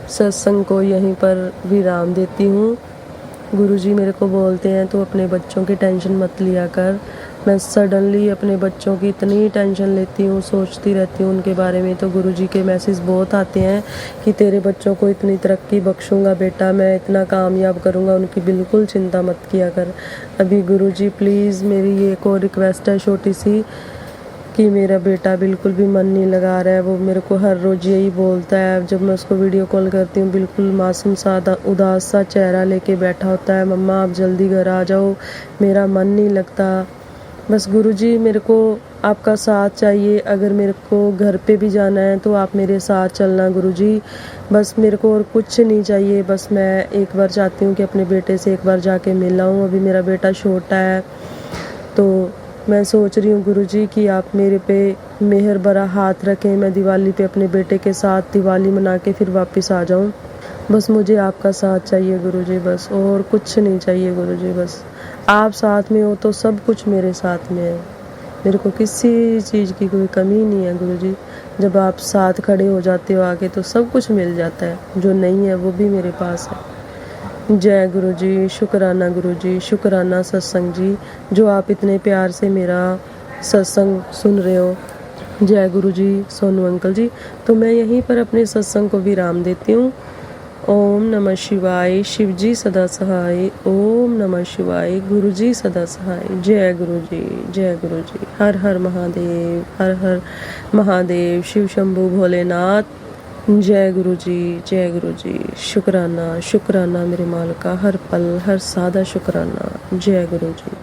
सत्संग को यहीं पर विराम देती हूँ। गुरुजी मेरे को बोलते हैं तो अपने बच्चों की टेंशन मत लिया कर। मैं सडनली अपने बच्चों की इतनी टेंशन लेती हूँ, सोचती रहती हूँ उनके बारे में। तो गुरुजी के मैसेज बहुत आते हैं कि तेरे बच्चों को इतनी तरक्की बख्शूंगा बेटा, मैं इतना कामयाब करूँगा, उनकी बिल्कुल चिंता मत किया कर। अभी गुरुजी प्लीज़ मेरी ये एक और रिक्वेस्ट है छोटी सी कि मेरा बेटा बिल्कुल भी मन नहीं लगा रहा है। वो मेरे को हर रोज़ यही बोलता है, जब मैं उसको वीडियो कॉल करती हूँ बिल्कुल मासूम सा उदास सा चेहरा लेके बैठा होता है। मम्मा आप जल्दी घर आ जाओ, मेरा मन नहीं लगता। बस गुरुजी मेरे को आपका साथ चाहिए। अगर मेरे को घर पे भी जाना है तो आप मेरे साथ चलना गुरुजी। बस मेरे को और कुछ नहीं चाहिए। बस मैं एक बार चाहती हूँ कि अपने बेटे से एक बार जाके मिल आऊँ। अभी मेरा बेटा छोटा है तो मैं सोच रही हूँ गुरुजी कि आप मेरे पे मेहर भरा हाथ रखें। मैं दिवाली पे अपने बेटे के साथ दिवाली मना के फिर वापस आ जाऊँ। बस मुझे आपका साथ चाहिए गुरुजी, बस और कुछ नहीं चाहिए गुरुजी। बस आप साथ में हो तो सब कुछ मेरे साथ में है। मेरे को किसी चीज़ की कोई कमी नहीं है गुरुजी। जब आप साथ खड़े हो जाते हो आगे तो सब कुछ मिल जाता है, जो नहीं है वो भी मेरे पास है। जय गुरुजी, शुक्राना गुरुजी, शुक्राना सत्संग जी, जो आप इतने प्यार से मेरा सत्संग सुन रहे हो। जय गुरुजी सोनू अंकल जी। तो मैं यहीं पर अपने सत्संग को विराम देती हूँ। ओम नमः शिवाय, शिव जी सदा सहाय। ओम नमः शिवाय, गुरु जी सदा सहाय। जय गुरुजी, जय गुरुजी। हर हर महादेव, हर हर महादेव, शिव शंभू भोलेनाथ। जय गुरुजी, जय गुरुजी। शुक्राना शुक्राना मेरे मालिका, हर पल हर सादा शुक्राना। जय गुरुजी।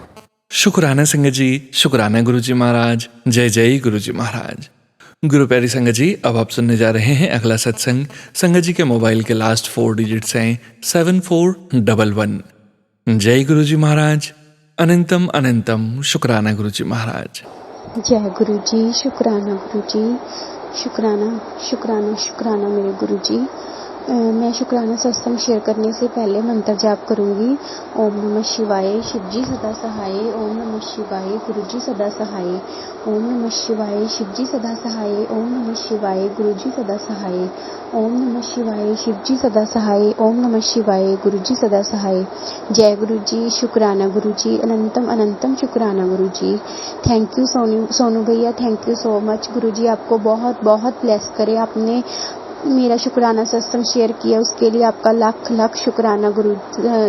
शुक्राना संगत जी, शुक्राना गुरुजी महाराज। जय जय गुरुजी महाराज। गुरु प्यारी संगत जी, अब आप सुनने जा रहे हैं अगला सत्संग। संगत जी के मोबाइल के लास्ट 4 डिजिट्स हैं 7411। जय गुरुजी महाराज। अनंतम अनंतम शुक्राना गुरुजी महाराज। जय गुरुजी, शुक्राना गुरुजी, शुक्राना शुक्राना शुक्राना मेरे गुरुजी। मैं शुक्राना सत्संग शेयर करने से पहले मंत्र जाप करूंगी। ओम नमः शिवाय, शिव जी सदा सहाय। ओम नमः शिवाय, गुरु जी सदा सहाय। ओम नमः शिवाय, शिव जी सदा सहाय। ओम नमः शिवाय, गुरु जी सदा सहाय। ओम नमः शिवाय, शिव जी सदा सहाय। ओम नमः शिवाय, गुरु जी सदा सहाय। जय गुरु जी, शुक्राना गुरु जी, अनंतम अनंतम शुक्राना गुरु जी। थैंक यू सोनू भैया, थैंक यू सो मच। गुरु जी आपको बहुत बहुत ब्लेस करे। आपने मेरा शुक्राना सत्संग शेयर किया उसके लिए आपका लाख लाख शुक्राना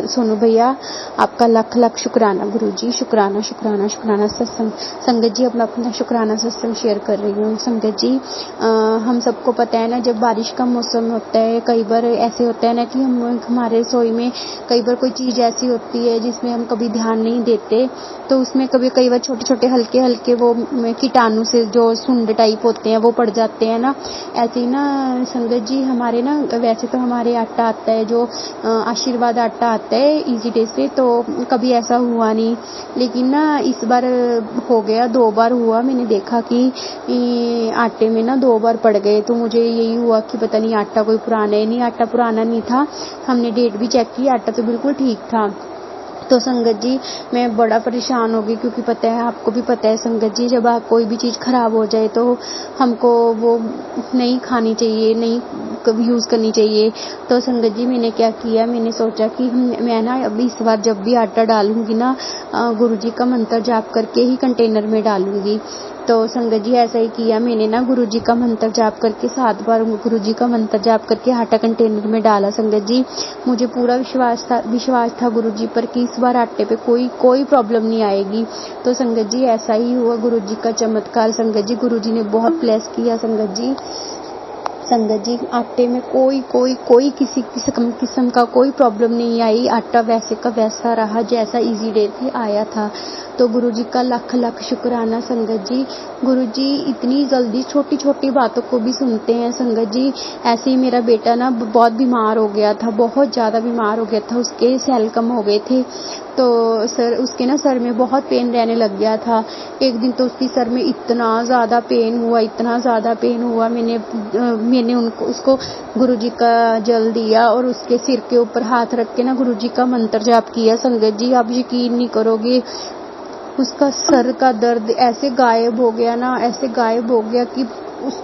सोनू भैया, आपका लाख लाख शुक्राना गुरुजी। शुक्राना शुक्राना शुक्राना सत्संग। संगत जी अपना अपना शुक्राना सत्संग शेयर कर रही हूँ। संगत जी हम सबको पता है ना, जब बारिश का मौसम होता है कई बार ऐसे होता है ना कि हमारे रसोई में कई बार कोई चीज़ ऐसी होती है जिसमें हम कभी ध्यान नहीं देते, तो उसमें कई बार छोटे छोटे हल्के हल्के वो कीटाणु से जो सुंड टाइप होते हैं वो पड़ जाते हैं ना। ऐसे ही ना संगत जी हमारे ना, वैसे तो हमारे आटा आता है जो आशीर्वाद आटा आता है इजी डे से, तो कभी ऐसा हुआ नहीं, लेकिन ना इस बार हो गया, 2 बार हुआ। मैंने देखा कि आटे में ना 2 बार पड़ गए, तो मुझे यही हुआ कि पता नहीं आटा कोई पुराना है। नहीं, आटा पुराना नहीं था, हमने डेट भी चेक की, आटा तो बिल्कुल ठीक था। तो संगत जी मैं बड़ा परेशान हो गई, क्योंकि पता है, आपको भी पता है संगत जी, जब आप कोई भी चीज़ खराब हो जाए तो हमको वो नहीं खानी चाहिए, नहीं कभी यूज़ करनी चाहिए। तो संगत जी मैंने क्या किया, मैंने सोचा कि मैं ना अभी इस बार जब भी आटा डालूंगी ना गुरुजी का मंत्र जाप करके ही कंटेनर में डालूंगी। तो संगत जी ऐसा ही किया मैंने ना, गुरुजी का मंत्र जाप करके 7 बार गुरुजी का मंत्र जाप करके आटा कंटेनर में डाला। संगत जी मुझे पूरा विश्वास था गुरुजी पर कि इस बार आटे पे कोई प्रॉब्लम नहीं आएगी। तो संगत जी ऐसा ही हुआ, गुरुजी का चमत्कार। संगत जी गुरुजी ने बहुत ब्लेस किया। संगत जी आटे में कोई किसी किस्म का कोई प्रॉब्लम नहीं आई, आटा वैसे का वैसा रहा जैसा इजी डे से आया था। तो गुरुजी का लाख लाख शुक्राना। संगत जी गुरुजी इतनी जल्दी छोटी छोटी बातों को भी सुनते हैं। संगत जी ऐसे ही मेरा बेटा ना बहुत बीमार हो गया था, बहुत ज़्यादा बीमार हो गया था, उसके सेल कम हो गए थे, तो उसके ना सर में बहुत पेन रहने लग गया था। एक दिन तो उसकी सर में इतना ज़्यादा पेन हुआ, मैंने उसको गुरुजी का जल दिया और उसके सिर के ऊपर हाथ रख के ना गुरुजी का मंत्र जाप किया। संगत जी आप यकीन नहीं करोगे, उसका सर का दर्द ऐसे गायब हो गया कि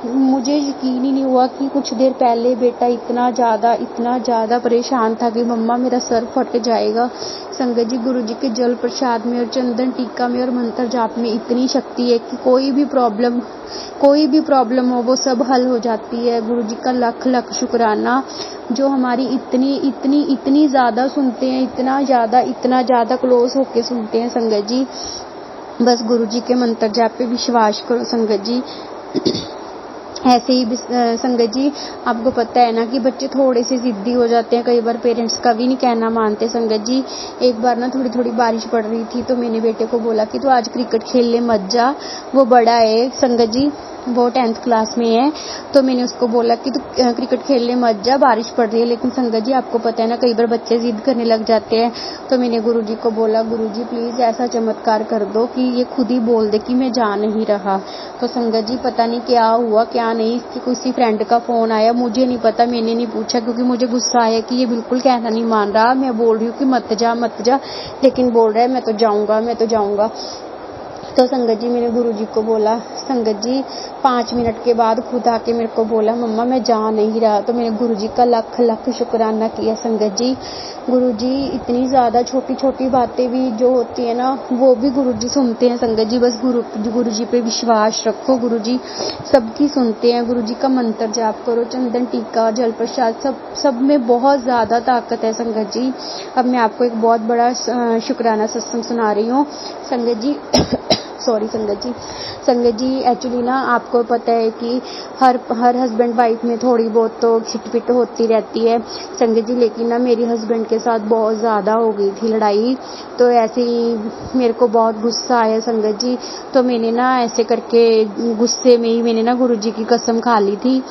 मुझे यकीन ही नहीं हुआ कि कुछ देर पहले बेटा इतना ज़्यादा परेशान था कि मम्मा मेरा सर फट जाएगा। संगत जी गुरुजी के जल प्रसाद में और चंदन टीका में और मंत्र जाप में इतनी शक्ति है कि कोई भी प्रॉब्लम हो वो सब हल हो जाती है। गुरुजी का लाख लाख शुक्राना, जो हमारी इतनी ज़्यादा सुनते हैं, इतना ज़्यादा क्लोज होके सुनते हैं। संगत जी बस गुरुजी के मंत्र जाप पे विश्वास करो। संगत जी ऐसे ही संगत जी आपको पता है ना कि बच्चे थोड़े से जिद्दी हो जाते हैं, कई बार पेरेंट्स का भी नहीं कहना मानते। संगत जी एक बार ना थोड़ी बारिश पड़ रही थी, तो मैंने बेटे को बोला कि तू आज क्रिकेट खेलने मत जा, वो बड़ा है संगत जी, वो 10th क्लास में है, तो मैंने उसको बोला कि तू क्रिकेट खेलने मत जा, बारिश पड़ रही है। लेकिन संगत जी आपको पता है ना कई बार बच्चे जिद करने लग जाते हैं, तो मैंने गुरुजी को बोला, गुरुजी प्लीज़ ऐसा चमत्कार कर दो कि ये खुद ही बोल दे कि मैं जा नहीं रहा। तो संगत जी पता नहीं क्या हुआ क्या नहीं, किसी फ्रेंड का फ़ोन आया, मुझे नहीं पता, मैंने नहीं पूछा, क्योंकि मुझे गुस्सा आया कि ये बिल्कुल कहना नहीं मान रहा। मैं बोल रही हूँ कि मत जा, लेकिन बोल रहा है मैं तो जाऊँगा। तो संगत जी मैंने गुरुजी को बोला, संगत जी 5 मिनट के बाद खुद आके मेरे को बोला, मम्मा मैं जा नहीं रहा। तो मैंने गुरुजी का लाख लाख शुक्राना किया। संगत जी गुरुजी इतनी ज़्यादा छोटी छोटी बातें भी जो होती है ना वो भी गुरुजी सुनते हैं। संगत जी बस गुरुजी पे विश्वास रखो, गुरुजी सबकी सुनते हैं। गुरुजी का मंत्र जाप करो, चंदन टीका जल प्रसाद सब में बहुत ज़्यादा ताकत है। संगत जी अब मैं आपको एक बहुत बड़ा शुक्राना सत्संग सुना रही हूँ। संगत जी सॉरी संगत जी एक्चुअली ना आपको पता है कि हर हस्बैंड वाइफ में थोड़ी बहुत तो खिटपिट होती रहती है संगत जी, लेकिन ना मेरी हस्बैंड के साथ बहुत ज़्यादा हो गई थी लड़ाई, तो ऐसे ही मेरे को बहुत गुस्सा आया संगत जी। तो मैंने ना ऐसे करके गुस्से में ही मैंने ना गुरुजी की कसम खा ली थी,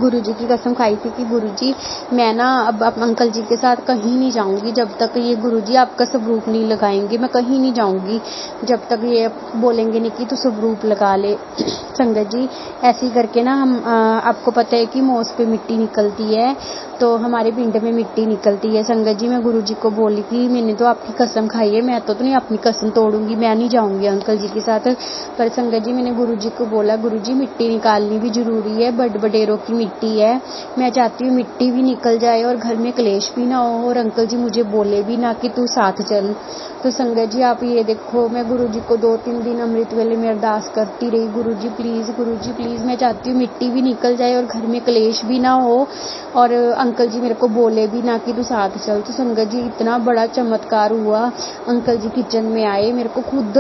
गुरुजी की कसम खाई थी कि गुरुजी मैं ना अब अंकल जी के साथ कहीं नहीं जाऊंगी जब तक ये गुरुजी आपका स्वरूप नहीं लगाएंगे, मैं कहीं नहीं जाऊंगी जब तक ये बोलेंगे नहीं कि तू स्वरूप लगा ले। संगत जी ऐसे ही करके ना हम आपको पता है कि मोस पे मिट्टी निकलती है, तो हमारे पिंड में मिट्टी निकलती है। संगत जी मैं गुरुजी को बोली कि मैंने तो आपकी कसम खाई है, मैं तो नहीं अपनी कसम तोड़ूंगी, मैं नहीं जाऊंगी अंकल जी के साथ। पर संगत जी मैंने गुरुजी को बोला, गुरुजी मिट्टी निकालनी भी जरूरी है, बड़ेरों की मिट्टी है, मैं चाहती हूँ मिट्टी भी निकल जाए और घर में क्लेश भी ना हो और अंकल जी मुझे बोले भी ना कि तू साथ चल। तो संगत जी आप ये देखो, मैं गुरुजी को 2-3 दिन अमृत वेले में अरदास करती रही, गुरुजी प्लीज़ मैं चाहती हूँ मिट्टी भी निकल जाए और घर में क्लेश भी ना हो और अंकल जी मेरे को बोले भी ना कि तू साथ चल। तो संगत जी इतना बड़ा चमत्कार हुआ, अंकल जी किचन में आए, मेरे को खुद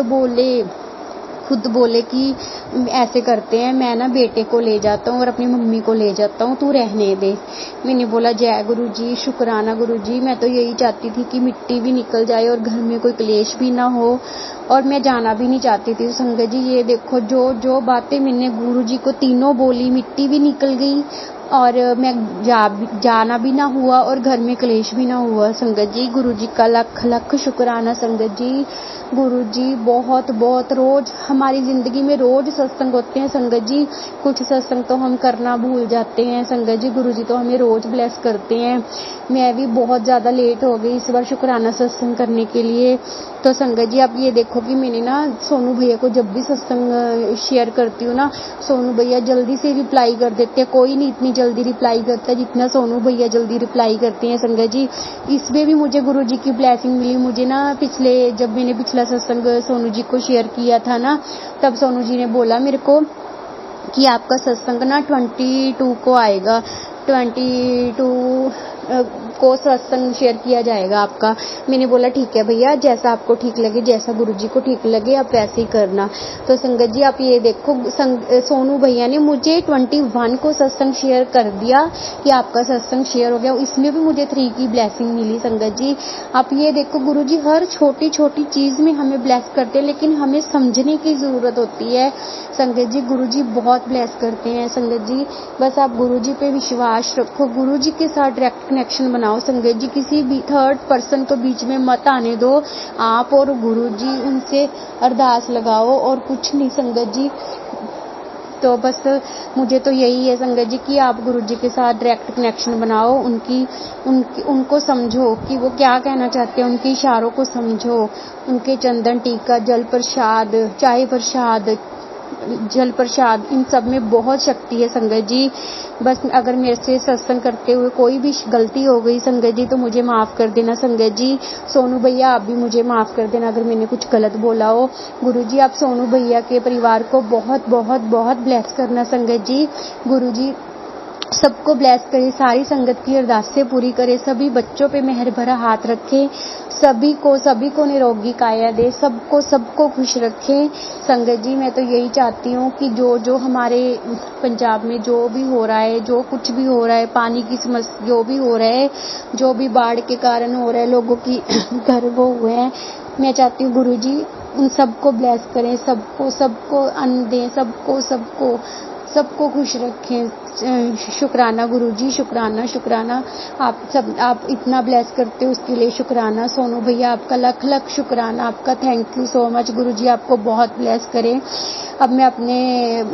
बोले कि ऐसे करते हैं, मैं ना बेटे को ले जाता हूँ और अपनी मम्मी को ले जाता हूँ, तू रहने दे। मैंने बोला जय गुरुजी, शुक्राना गुरुजी, मैं तो यही चाहती थी कि मिट्टी भी निकल जाए और घर में कोई क्लेश भी ना हो और मैं जाना भी नहीं चाहती थी। संगत जी ये देखो, जो जो बातें मैंने गुरुजी को तीनों बोली, मिट्टी भी निकल गई और मैं जाना भी ना हुआ और घर में क्लेश भी ना हुआ। संगत जी गुरुजी का लख लख शुक्राना। संगत जी गुरुजी बहुत बहुत रोज हमारी जिंदगी में रोज सत्संग होते हैं। संगत जी कुछ सत्संग तो हम करना भूल जाते हैं। संगत जी गुरुजी तो हमें रोज ब्लेस करते हैं। मैं भी बहुत ज़्यादा लेट हो गई इस बार शुक्राना सत्संग करने के लिए। तो संगत जी आप ये देखो कि मैंने ना सोनू भैया को जब भी सत्संग शेयर करती हूँ ना, सोनू भैया जल्दी से रिप्लाई कर देते हैं। कोई नहीं इतनी जल्दी रिप्लाई करता जितना सोनू भैया जल्दी रिप्लाई करते हैं। संगत जी इसमें भी मुझे गुरुजी की ब्लेसिंग मिली। मुझे ना जब मैंने पिछला सत्संग सोनू जी को शेयर किया था ना, तब सोनू जी ने बोला मेरे को कि आपका सत्संग ना 22 को आएगा, 22 को सत्संग शेयर किया जाएगा आपका। मैंने बोला ठीक है भैया, जैसा आपको ठीक लगे, जैसा गुरुजी को ठीक लगे आप वैसे ही करना। तो संगत जी आप ये देखो, सोनू भैया ने मुझे 21 को सत्संग शेयर कर दिया कि आपका सत्संग शेयर हो गया। इसमें भी मुझे 3 की ब्लेसिंग मिली। संगत जी आप ये देखो, गुरुजी हर छोटी छोटी चीज में हमें ब्लेस करते हैं, लेकिन हमें समझने की जरूरत होती है। संगत जी गुरुजी बहुत ब्लेस करते हैं। संगत जी बस आप गुरुजी पे विश्वास रखो, गुरुजी के साथ डायरेक्ट कनेक्शन बनाओ। संगत जी किसी भी थर्ड पर्सन को बीच में मत आने दो, आप और गुरुजी उनसे अरदास लगाओ और कुछ नहीं। संगत जी तो बस मुझे तो यही है संगत जी कि आप गुरुजी के साथ डायरेक्ट कनेक्शन बनाओ, उनको समझो कि वो क्या कहना चाहते हैं, उनके इशारों को समझो, उनके चंदन टीका, जल प्रसाद, चाय प्रसाद, जल प्रसाद, इन सब में बहुत शक्ति है। संगत जी बस अगर मेरे से सत्संग करते हुए कोई भी गलती हो गई संगत जी तो मुझे माफ कर देना। संगत जी सोनू भैया आप भी मुझे माफ कर देना अगर मैंने कुछ गलत बोला हो। गुरुजी आप सोनू भैया के परिवार को बहुत बहुत बहुत ब्लेस करना। संगत जी गुरुजी सबको ब्लेस करे, सारी संगत की अरदासें पूरी करे, सभी बच्चों पे मेहर भरा हाथ रखे, सभी को निरोगी काया दे, सबको खुश रखे। संगत जी मैं तो यही चाहती हूँ कि जो हमारे पंजाब में जो भी हो रहा है, जो कुछ भी हो रहा है, पानी की समस्या जो भी हो रहा है, जो भी बाढ़ के कारण हो रहा है, लोगों की घर वो हुए हैं, मैं चाहती हूँ गुरुजी उन सबको ब्लेस करें, सबको अन्न दें, सबको खुश रखें। शुक्राना गुरुजी, शुक्राना। आप इतना ब्लेस करते हो उसके लिए शुक्राना। सोनू भैया आपका लख लख शुक्राना, आपका थैंक यू सो मच। गुरुजी आपको बहुत ब्लेस करें। अब मैं अपने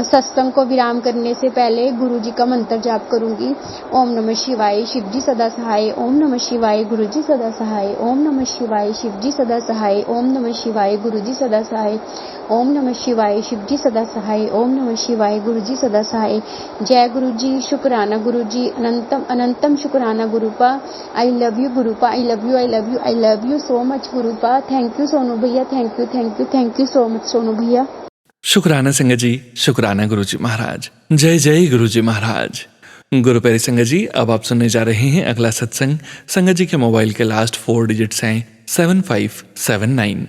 सत्संग को विराम करने से पहले गुरुजी का मंत्र जाप करूंगी। ओम नमः शिवाय, शिवजी सदा सहाय। ओम नमः शिवाय, गुरुजी सदा सहाय। ओम नमः शिवाय, शिवजी सदा सहाय। ओम नमः शिवाय, गुरुजी सदा सहाय। ओम नमः शिवाय, शिवजी सदा सहाय। ओम नमः शिवाय, गुरुजी सदा सहाय। जय गुरुजी, शुक्राना गुरुजी, अनंतम अनंतम शुक्राना Gurupa. I love you Gurupa, I love you so much Gurupa. Thank you Sonu भैया, thank you so much Sonu भैया। शुक्राना संगत जी, शुक्राना गुरुजी महाराज। जय जय गुरुजी महाराज। गुरु प्यारे संगत जी, अब आप सुनने जा रहे हैं अगला सत्संग। संगत जी के मोबाइल के लास्ट 4 डिजिट्स हैं 7579।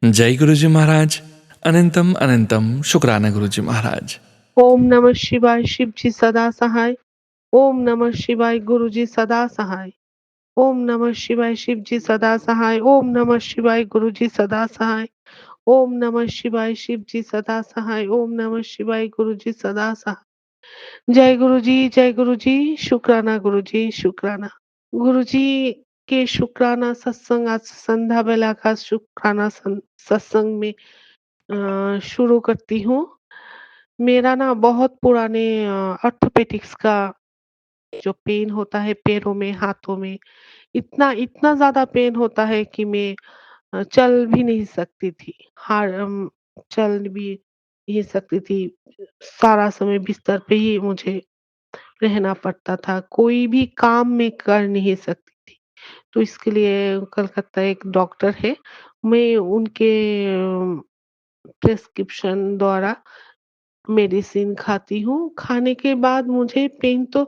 जय गुरुजी महाराज। अनंतम अनंतम शुक्राना गुरुजी महाराज। ओम नमः शिवाय, शिवजी सदा सहाय। ओम नमः शिवाय, गुरुजी सदा सहाय। ओम नमः शिवाय, शिवजी सदा सहाय। ओम नमः शिवाय, गुरुजी सदा सहाय। ओम नमः शिवाय, शिवजी सदा सहाय। ओम नमः शिवाय, गुरुजी सदा सहाय। जय गुरुजी, शुक्राना गुरुजी, शुक्राना। गुरुजी के शुक्राना सत्संग आज संध्या बेला का शुक्राना सत्संग में शुरू करती हूँ। मेरा ना बहुत पुराने ऑर्थोपेडिक्स का जो पेन होता है पैरों में, हाथों में, इतना इतना ज़्यादा पेन होता है कि मैं चल भी नहीं सकती थी। चल भी नहीं सकती थी। सारा समय बिस्तर पे ही मुझे रहना पड़ता था, कोई भी काम मैं कर नहीं सकती थी। तो इसके लिए कलकत्ता एक डॉक्टर है, मैं उनके प्रिस्क्रिप्शन द्वारा मेडिसिन खाती हूँ। खाने के बाद मुझे पेन तो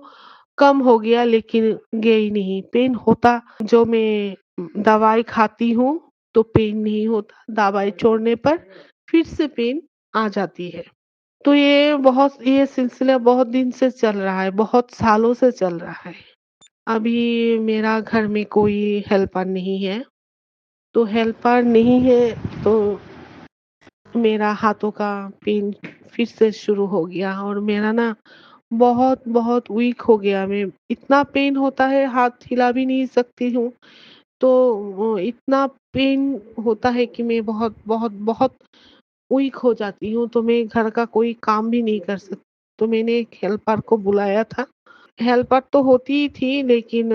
कम हो गया लेकिन गई नहीं। पेन होता जो मैं दवाई खाती हूँ तो पेन नहीं होता, दवाई छोड़ने पर फिर से पेन आ जाती है। तो ये सिलसिला बहुत दिन से चल रहा है, बहुत सालों से चल रहा है। अभी मेरा घर में कोई हेल्पर नहीं है, तो हेल्पर नहीं है तो मेरा हाथों का पेन फिर से शुरू हो गया और मेरा ना बहुत वीक हो गया मैं। इतना पेन होता है, हाथ हिला भी नहीं सकती हूँ। तो इतना पेन होता है कि मैं बहुत वीक हो जाती हूँ, तो मैं घर का कोई काम भी नहीं कर सकती। तो मैंने एक हेल्पर को बुलाया था। हेल्पर तो होती ही थी लेकिन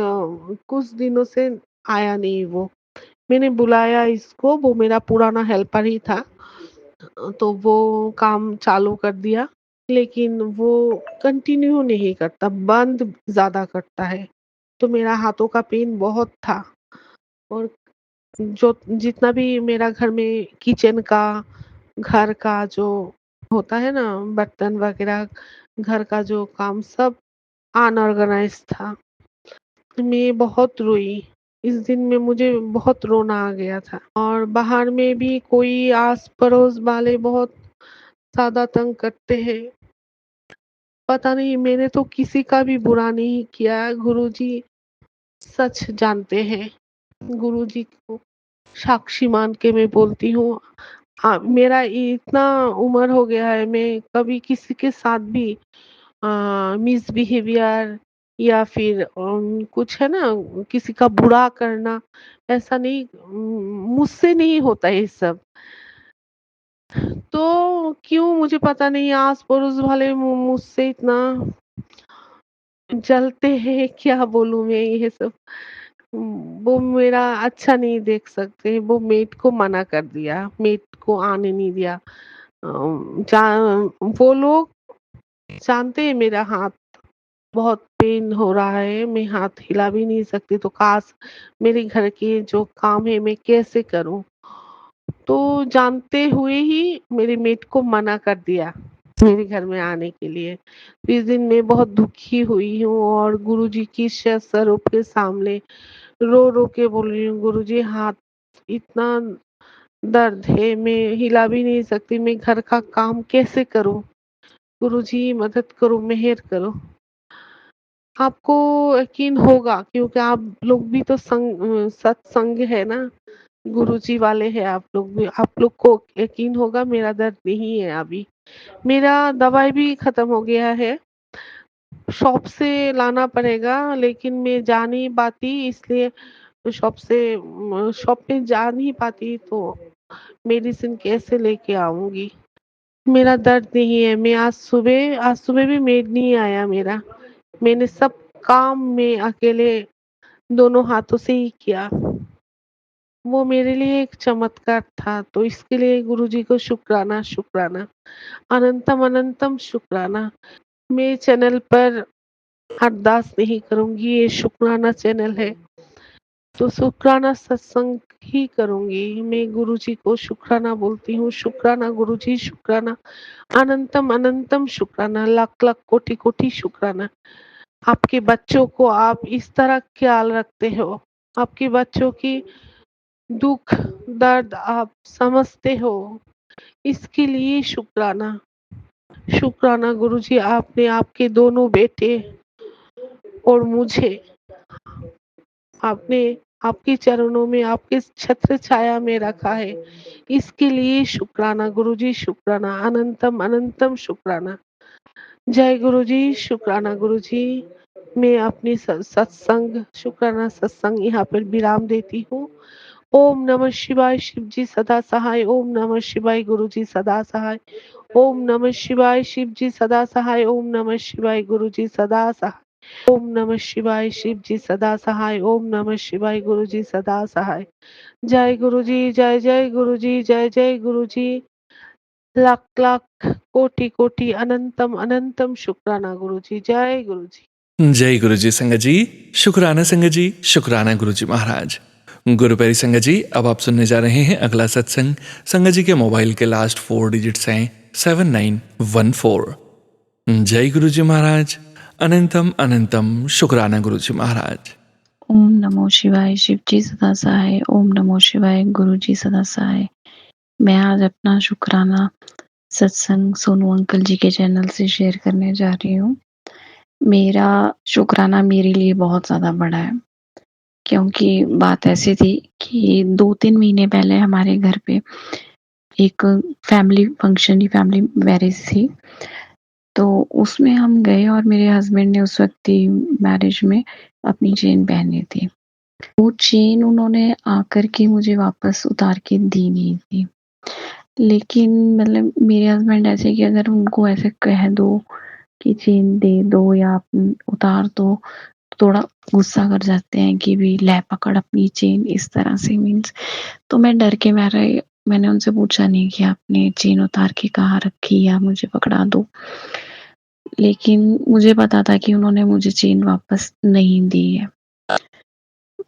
कुछ दिनों से आया नहीं वो। मैंने बुलाया इसको, वो मेरा पुराना हेल्पर ही था। तो वो काम चालू कर दिया, लेकिन वो कंटिन्यू नहीं करता, बंद ज़्यादा करता है। तो मेरा हाथों का पेन बहुत था और जो जितना भी मेरा घर में किचन का, घर का जो होता है ना, बर्तन वगैरह, घर का जो काम सब अनऑर्गनाइज़ था। मैं बहुत रोई। इस दिन में मुझे बहुत रोना आ गया था और बाहर में भी कोई आस-पड़ोस वाले बहुत ज़्यादा तंग करते हैं। पता नहीं, मैंने तो किसी का भी बुरा नहीं किया, गुरुजी सच जानते हैं। गुरुजी को साक्षी मान के मैं बोलती हूँ। मेरा इतना उम्र हो गया है, मैं कभी किसी के साथ भी मिसबिहेवियर या फिर कुछ है ना, किसी का बुरा करना, ऐसा नहीं, मुझसे नहीं होता ये सब। तो क्यों मुझे पता नहीं, आस-पड़ोस वाले मुझसे इतना जलते हैं, क्या बोलूँ मैं ये सब। वो मेरा अच्छा नहीं देख सकते, वो मेड को मना कर दिया, मेड को आने नहीं दिया। जा वो लोग जानते हैं मेरा हाथ बहुत पेन हो रहा है, मैं हाथ हिला भी नहीं सकती, तो काश मेरे घर के जो काम है मैं कैसे करूँ? तो जानते हुए ही मेरे मेड को मना कर दिया मेरे घर में आने के लिए। तो इस दिन मैं बहुत दुखी हुई हूँ और गुरुजी की स्वरूप के सामने रो के बोल रही हूँ, गुरुजी हाथ इतना दर्द है, मैं हिला भी नहीं सकती, मैं घर का काम कैसे करूँ? गुरुजी मदद करो, मेहर करो। आपको यकीन होगा क्योंकि आप लोग भी तो सत्संग है ना, गुरुजी वाले हैं आप लोग भी। आप लोग को यकीन होगा मेरा दर्द नहीं है अभी। मेरा दवाई भी खत्म हो गया है, शॉप से लाना पड़ेगा लेकिन मैं जा नहीं पाती, इसलिए शॉप पे जा नहीं पाती तो मेडिसिन कैसे लेके आऊँगी? मेरा दर्द नहीं है, मैं आज सुबह भी मेड नहीं आया मेरा। मैंने सब काम मैं अकेले दोनों हाथों से ही किया। वो मेरे लिए एक चमत्कार था, तो इसके लिए गुरुजी को शुक्राना, शुक्राना, अनंतम अनंतम शुक्राना। मैं चैनल पर अरदास नहीं करूँगी, ये शुक्राना चैनल है, तो शुक्राना सत्संग ही करूँगी। मैं गुरुजी को शुक्राना बोलती हूँ, शुक्राना गुरुजी, शुक्राना, अनंतम अनंतम शुक्राना, लाख-लाख कोटि-कोटि शुक्राना। आपके बच्चों को आप इस तरह ख्याल रखते हो, आपके बच्चों की दुःख, दर्द आप समझते हो, इसके लिए शुक्राना। शुक्राना गुरुजी, आपने आपके दोनों बेटे और मुझे आपने आपके चरणों में, आपके छत्र छाया में रखा है, इसके लिए शुक्राना गुरुजी, शुक्राना, अनंतम अनंतम शुक्राना। जय गुरुजी, शुक्राना गुरुजी। मैं अपनी सत्संग शुक्राना सत्संग यहाँ पर विराम देती हूँ। ओम नमः शिवाय, शिव जी सदा सहाय। ओम नमः शिवाय, गुरु जी सदा सहाय। ओम नमः शिवाय, शिव जी सदा सहाय। ओम नमः शिवाय, गुरु जी सदा सहाय। ओम नमः शिवाय, शिव जी सदा सहाय। ओम नमः शिवाय, गुरु जी सदा सहाय। जय गुरु जी, जय जय गुरु जी, जय जय गुरु जी। लाख लाख कोटि कोटि अनंतम अनंतम शुक्राना गुरु जी। जय गुरु जी। जय गुरु जी संगत जी। शुक्राना संगत जी, शुक्राना गुरु जी महाराज। गुरु प्यारी संगत जी, अब आप सुनने जा रहे हैं अगला सत्संग। संगत जी के मोबाइल के लास्ट 4 डिजिट्स हैं 7914। जय गुरु जी महाराज। अनंतम अनंतम शुक्राना गुरु जी महाराज। ओम नमो शिवाय। शिव जी सदा सहाय। ओम नमो शिवाय। गुरु जी सदा सहाय। मैं आज अपना शुक्राना सत्संग सोनू अंकल जी के चैनल से शेयर करने जा रही हूँ। मेरा शुक्राना मेरे लिए बहुत ज़्यादा बड़ा है, क्योंकि बात ऐसी थी कि 2-3 महीने पहले हमारे घर पे एक फैमिली फंक्शन, फैमिली मैरिज थी। तो उसमें हम गए और मेरे हस्बैंड ने उस वक़्त ही मैरिज में अपनी चेन पहनी थी। वो चेन उन्होंने आकर के मुझे वापस उतार के दी नहीं थी। लेकिन मतलब मेरे हस्बैंड ऐसे कि अगर उनको ऐसे कह दो कि चेन दे दो या उतार दो, थोड़ा गुस्सा कर जाते हैं कि भी ले पकड़ अपनी चेन, इस तरह से मीन्स। तो मैं डर के मारे मैंने उनसे पूछा नहीं कि आपने चेन उतार के कहाँ रखी या मुझे पकड़ा दो। लेकिन मुझे पता था कि उन्होंने मुझे चेन वापस नहीं दी है।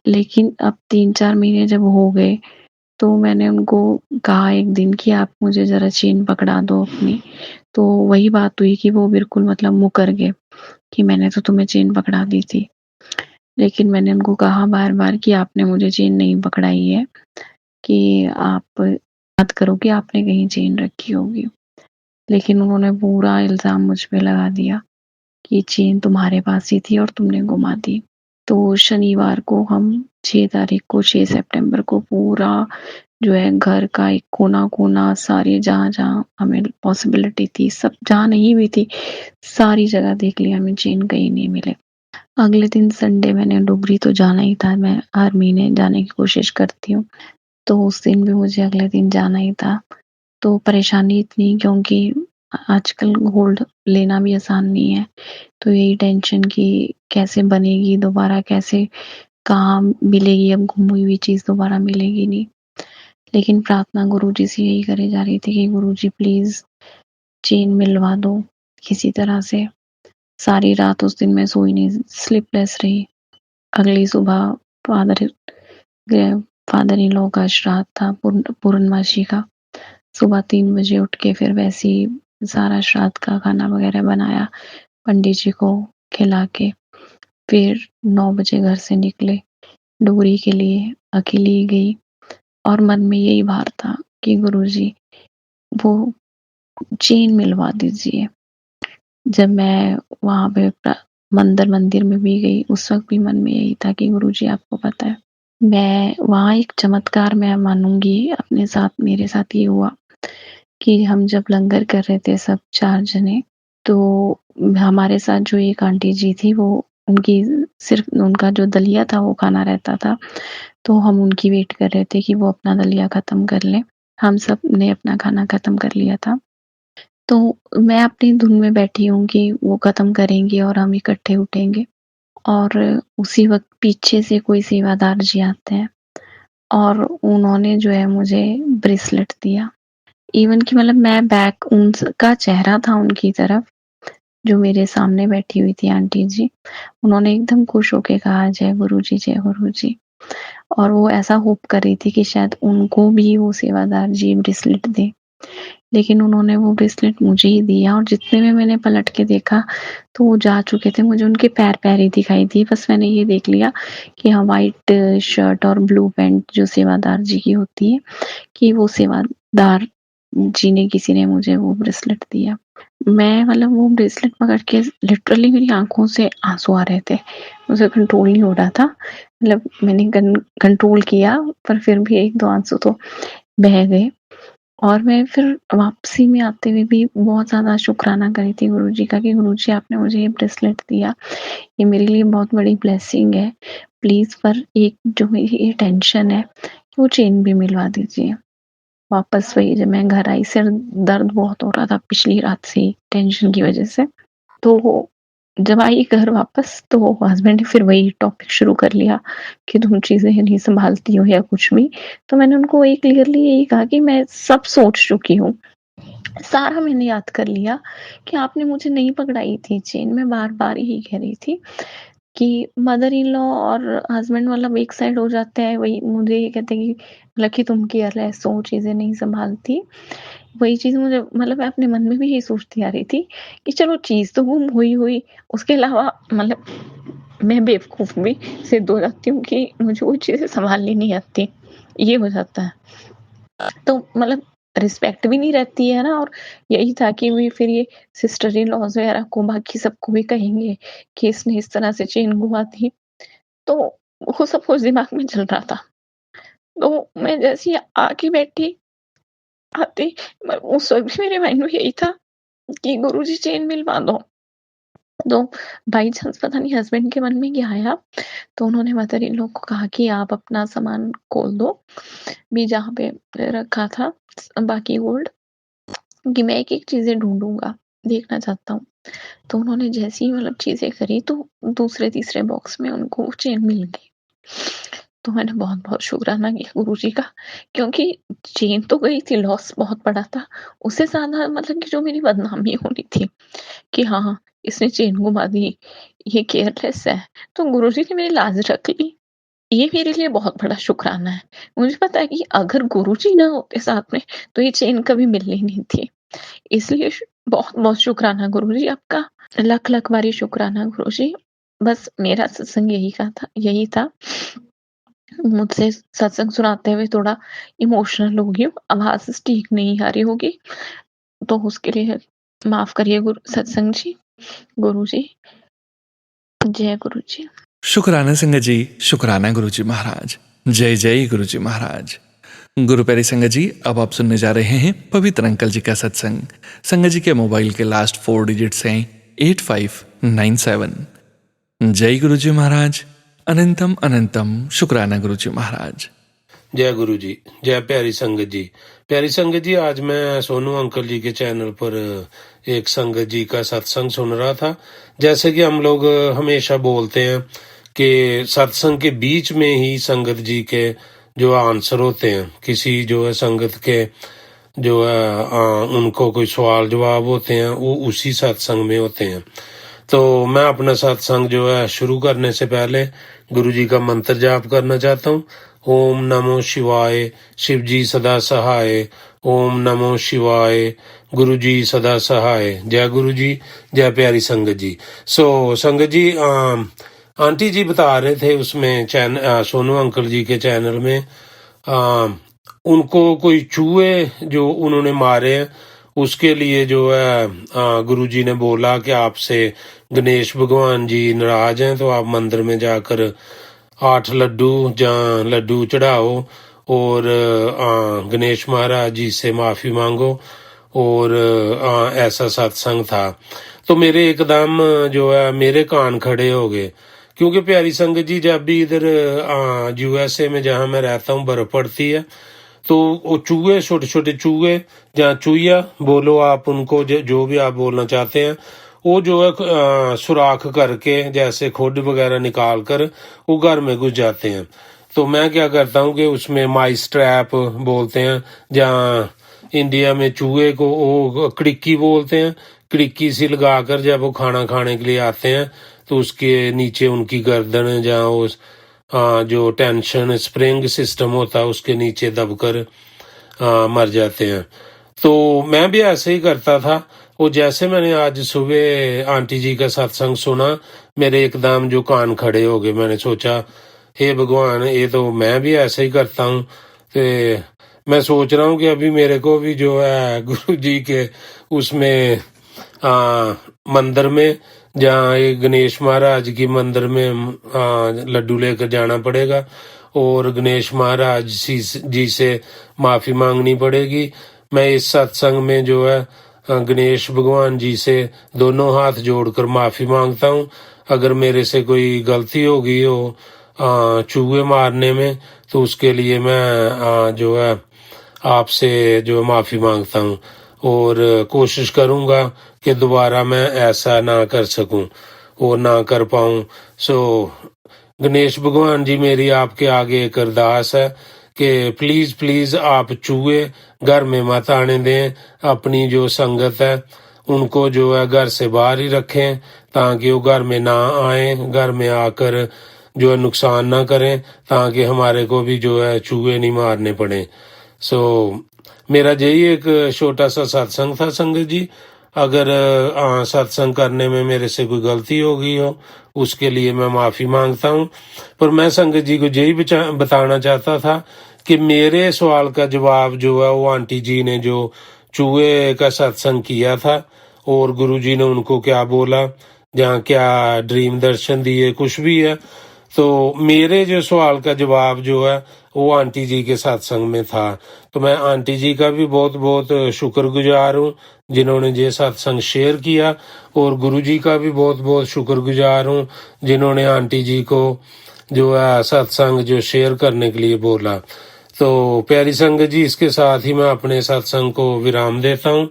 लेकिन अब 3-4 महीने जब हो गए, तो मैंने उनको कहा एक दिन कि आप मुझे ज़रा चेन पकड़ा दो अपनी। तो वही बात हुई कि वो बिल्कुल मतलब मुकर गए कि मैंने तो तुम्हें चेन पकड़ा दी थी। लेकिन मैंने उनको कहा बार-बार कि आपने मुझे चेन नहीं पकड़ाई है, कि आप याद करो कि आपने कहीं चेन रखी होगी। लेकिन उन्होंने पूरा इल्ज़ाम मुझ पे लगा दिया कि चेन तुम्हारे पास ही थी और तुमने गुमा दी। तो शनिवार को हम 6 तारीख को 6 सितंबर को पूरा जो है घर का एक कोना-कोना सारे जहाँ-जहाँ हमें पॉसिबिलिटी थी, सब जहाँ नहीं भी थी, सारी जगह देख लिया, हमें चेन कहीं नहीं मिले। अगले दिन संडे मैंने डुगरी तो जाना ही था, मैं हर महीने जाने की कोशिश करती हूँ। तो उस दिन भी मुझे अगले दिन जाना ही था। तो परेशानी इतनी, क्योंकि आजकल गोल्ड लेना भी आसान नहीं है। तो यही टेंशन कि कैसे बनेगी दोबारा, कैसे कहाँ मिलेगी, अब गुमी हुई चीज़ दोबारा मिलेगी नहीं। लेकिन प्रार्थना गुरुजी से यही करे जा रही थी कि गुरुजी प्लीज़ चेन मिलवा दो किसी तरह से। सारी रात उस दिन मैं सोई नहीं, स्लीपलेस रही। अगली सुबह फादर फादर इन लॉ का श्राद्ध था, पूर्णमासी का। सुबह 3 बजे उठ के फिर वैसे ही सारा श्राद्ध का खाना वगैरह बनाया, पंडित जी को खिला के फिर 9 बजे घर से निकले डुगरी के लिए। अकेली ही गई और मन में यही भार था कि गुरुजी वो चेन मिलवा दीजिए। जब मैं वहाँ पे मंदिर में भी गई, उस वक़्त भी मन में यही था कि गुरुजी आपको पता है, मैं वहाँ एक चमत्कार मैं मानूँगी अपने साथ, मेरे साथ ये हुआ कि हम जब लंगर कर रहे थे सब 4 जने, तो हमारे साथ जो एक आंटी जी थी, वो उनकी सिर्फ़ उनका जो दलिया था वो खाना रहता था। तो हम उनकी वेट कर रहे थे कि वो अपना दलिया ख़त्म कर लें। हम सब ने अपना खाना ख़त्म कर लिया था। तो मैं अपनी धुन में बैठी हूँ कि वो ख़त्म करेंगे और हम इकट्ठे उठेंगे। और उसी वक़्त पीछे से कोई सेवादार जी आते हैं और उन्होंने जो है मुझे ब्रेसलेट दिया। इवन कि मतलब मैं बैक उनका चेहरा था उनकी तरफ, जो मेरे सामने बैठी हुई थी आंटी जी। उन्होंने एकदम खुश होके कहा जय गुरुजी, जय गुरुजी। और वो ऐसा होप कर रही थी कि शायद उनको भी वो सेवादार जी ब्रेसलेट दें। लेकिन उन्होंने वो ब्रेसलेट मुझे ही दिया और जितने में मैंने पलट के देखा तो वो जा चुके थे। मुझे उनके पैर ही दिखाई दिए। बस मैंने ये देख लिया कि हाँ, व्हाइट शर्ट और ब्लू पैंट जो सेवादार जी की होती है, कि वो सेवादार जी ने किसी ने मुझे वो ब्रेसलेट दिया। मैं मतलब वो ब्रेसलेट पकड़ के लिटरली मेरी आँखों से आँसू आ रहे थे। मुझे कंट्रोल नहीं हो रहा था। मतलब मैंने कंट्रोल किया पर फिर भी 1-2 आँसू तो बह गए। और मैं फिर वापसी में आते हुए भी बहुत ज़्यादा शुक्राना करी थी गुरुजी का कि गुरुजी आपने मुझे ये ब्रेसलेट दिया। ये मेरे लिए बहुत बड़ी ब्लेसिंग है। प्लीज़ पर एक जो मेरी ये टेंशन है, वो चेन भी मिलवा दीजिए। वापस वही जब मैं घर आई, सिर दर्द बहुत हो रहा था पिछली रात से ही टेंशन की वज़ह से। तो जब आई घर वापस तो हस्बैंड ने फिर वही टॉपिक शुरू कर लिया कि तुम चीज़ें नहीं सँभालती हो या कुछ भी। तो मैंने उनको वही क्लियरली यही कहा कि मैं सब सोच चुकी हूँ। सारा मैंने याद कर लिया कि आपने मुझे नहीं पकड़ाई थी चेन। मैं बार-बार यही कह रही थी कि मदर इन लॉ और हस्बैंड मतलब एक साइड हो जाते हैं, वही मुझे ये कहते हैं कि मतलब कि तुम केयरलेस हो, चीज़ें नहीं सँभालती। वही चीज़ मुझे मतलब मैं अपने मन में भी यही सोचती आ रही थी कि चलो चीज़ तो गुम हुई, उसके अलावा मतलब मैं बेवकूफ़ भी सिद्ध हो जाती हूँ कि मुझे वो चीज़ें सँभालनी नहीं आती, ये हो जाता है। तो मतलब रिस्पेक्ट भी नहीं रहती है ना, और यही था कि भी फिर ये सिस्टर इन लॉज़ वगैरह को बाकी सबको भी कहेंगे कि इसने इस तरह से चेन घुमा दी। तो वो सब कुछ दिमाग में चल रहा था। तो मैं जैसे ही आके बैठी, आते ही उस वक़्त भी मेरे माइंड में यही था कि गुरुजी चेन मिलवा दो। तो बाई चांस पता नहीं हस्बैंड के मन में क्या आया, तो उन्होंने मदर इन लॉ को कहा कि आप अपना सामान खोल दो, भी जहाँ पे रखा था बाकी गोल्ड, कि मैं एक-एक चीज़ें ढूँढूँगा, देखना चाहता हूँ। तो उन्होंने जैसे ही मतलब चीज़ें करी तो दूसरे-तीसरे बॉक्स में उनको वो चेन मिल गई। तो मैंने बहुत-बहुत शुकराना किया गुरुजी का, क्योंकि चेन तो गई थी, लॉस बहुत बड़ा था। उससे ज़्यादा मतलब कि जो मेरी बदनामी होनी थी कि हाँ, इसने चेन घुमा दी, ये केयरलेस है, तो गुरुजी ने मेरी लाज रख ली। ये मेरे लिए बहुत बड़ा शुकराना है। मुझे पता है कि अगर गुरुजी ना होते साथ में, तो ये चेन कभी मिलनी नहीं थी। इसलिए बहुत-बहुत शुकराना गुरुजी आपका। लख-लख बारी शुकराना गुरुजी। बस मेरा सत्संग यही था। मुझसे सत्संग सुनाते हुए थोड़ा इमोशनल हो गई हूँ, आवाज़ ठीक नहीं आ रही होगी, तो उसके लिए माफ़ करिए सत्संग जी, गुरुजी। जय गुरुजी। शुक्राना संगत जी, शुक्राना गुरुजी महाराज। जय जय गुरुजी महाराज। गुरु प्यारी संगत जी, अब आप सुनने जा रहे हैं पवित्र अंकल जी का सत्संग। संगत जी के मोबाइल के लास्ट 4 डिजिट्स हैं 8597। जय गुरुजी महाराज। अनंतम अनंतम शुक्राना गुरुजी महाराज। जय गुरु जी, जय प्यारी संगत जी। प्यारी संगत जी, आज मैं सोनू अंकल जी के चैनल पर एक संगत जी का सत्संग सुन रहा था। जैसे कि हम लोग हमेशा बोलते हैं कि सत्संग के बीच में ही संगत जी के जो आंसर होते हैं, किसी जो है संगत के जो है उनको कोई सवाल जवाब होते हैं, वो उसी सत्संग में होते हैं। तो मैं अपना सत्संग जो है शुरू करने से पहले गुरु जी का मंत्र जाप करना चाहता हूँ। ओम नमो शिवाय, शिव जी सदा सहाय। ओम नमो शिवाय, गुरु जी सदा सहाय। जय गुरु जी, जय प्यारी संगत जी। संगत जी, आंटी जी बता रहे थे उसमें सोनू अंकल जी के चैनल में उनको कोई चूहे जो उन्होंने मारे हैं, उसके लिए जो है गुरुजी ने बोला कि आपसे गणेश भगवान जी नाराज हैं, तो आप मंदिर में जाकर 8 लड्डू चढ़ाओ और गणेश महाराज जी से माफी मांगो। और ऐसा सत्संग था। तो मेरे एकदम जो है मेरे कान खड़े हो गए, क्योंकि प्यारी संगत जी, जब भी इधर यूएसए में जहां मैं रहता हूँ बर्फ पड़ती है, तो वो चूहे, छोटे छोटे चूहे, जहाँ चूहिया बोलो आप उनको, जो भी आप बोलना चाहते हैं, वो जो है सुराख करके जैसे खोड वगैरह निकाल कर वो घर में घुस जाते हैं। तो मैं क्या करता हूँ कि उसमें माइस ट्रैप बोलते हैं, जहाँ इंडिया में चूहे को वो कड़िक्की बोलते हैं, कड़िक्की सी लगाकर जब वो खाना खाने के लिए आते हैं, तो उसके नीचे उनकी गर्दन, जहाँ वो जो टेंशन स्प्रिंग सिस्टम होता है, उसके नीचे दबकर मर जाते हैं। तो मैं भी ऐसे ही करता था। वो जैसे मैंने आज सुबह आंटी जी का सत्संग सुना, मेरे एकदम जो कान खड़े हो गए। मैंने सोचा, हे भगवान, ये तो मैं भी ऐसे ही करता हूँ। मैं सोच रहा हूँ कि अभी मेरे को भी जो है गुरु जी के उसमें मंदिर में, जहाँ ये गणेश महाराज की मंदिर में लड्डू लेकर जाना पड़ेगा और गणेश महाराज जी से माफी मांगनी पड़ेगी। मैं इस सत्संग में जो है गणेश भगवान जी से दोनों हाथ जोड़कर माफी मांगता हूँ। अगर मेरे से कोई गलती हो गई हो चूहे मारने में, तो उसके लिए मैं जो है आपसे जो माफी मांगता हूँ और कोशिश करूंगा कि दोबारा मैं ऐसा ना कर सकूं और ना कर पाऊं। गणेश भगवान जी, मेरी आपके आगे एक अरदास है, कि प्लीज़ प्लीज़ आप चूहे घर में मत आने दें, अपनी जो संगत है उनको जो है घर से बाहर ही रखें ताकि वो घर में ना आए, घर में आकर जो है नुकसान ना करें, ताकि हमारे को भी जो है चूहे नहीं मारने पड़े। सो मेरा यही एक छोटा सा सत्संग था संगत जी। अगर सत्संग करने में मेरे से कोई गलती हो गई हो उसके लिए मैं माफ़ी मांगता हूँ। पर मैं संगत जी को यही बताना चाहता था कि मेरे सवाल का जवाब जो है वो आंटी जी ने जो चूहे का सत्संग किया था और गुरुजी ने उनको क्या बोला, जहाँ क्या ड्रीम दर्शन दिए, कुछ भी है, तो मेरे जो सवाल का जवाब जो है वो आंटी जी के सत्संग में था। तो मैं आंटी जी का भी बहुत बहुत शुक्रगुजार हूँ जिन्होंने ये सत्संग शेयर किया, और गुरुजी का भी बहुत बहुत शुक्रगुजार हूँ जिन्होंने आंटी जी को जो है सत्संग जो शेयर करने के लिए बोला। तो प्यारी संगत जी, इसके साथ ही मैं अपने सत्संग को विराम देता हूँ।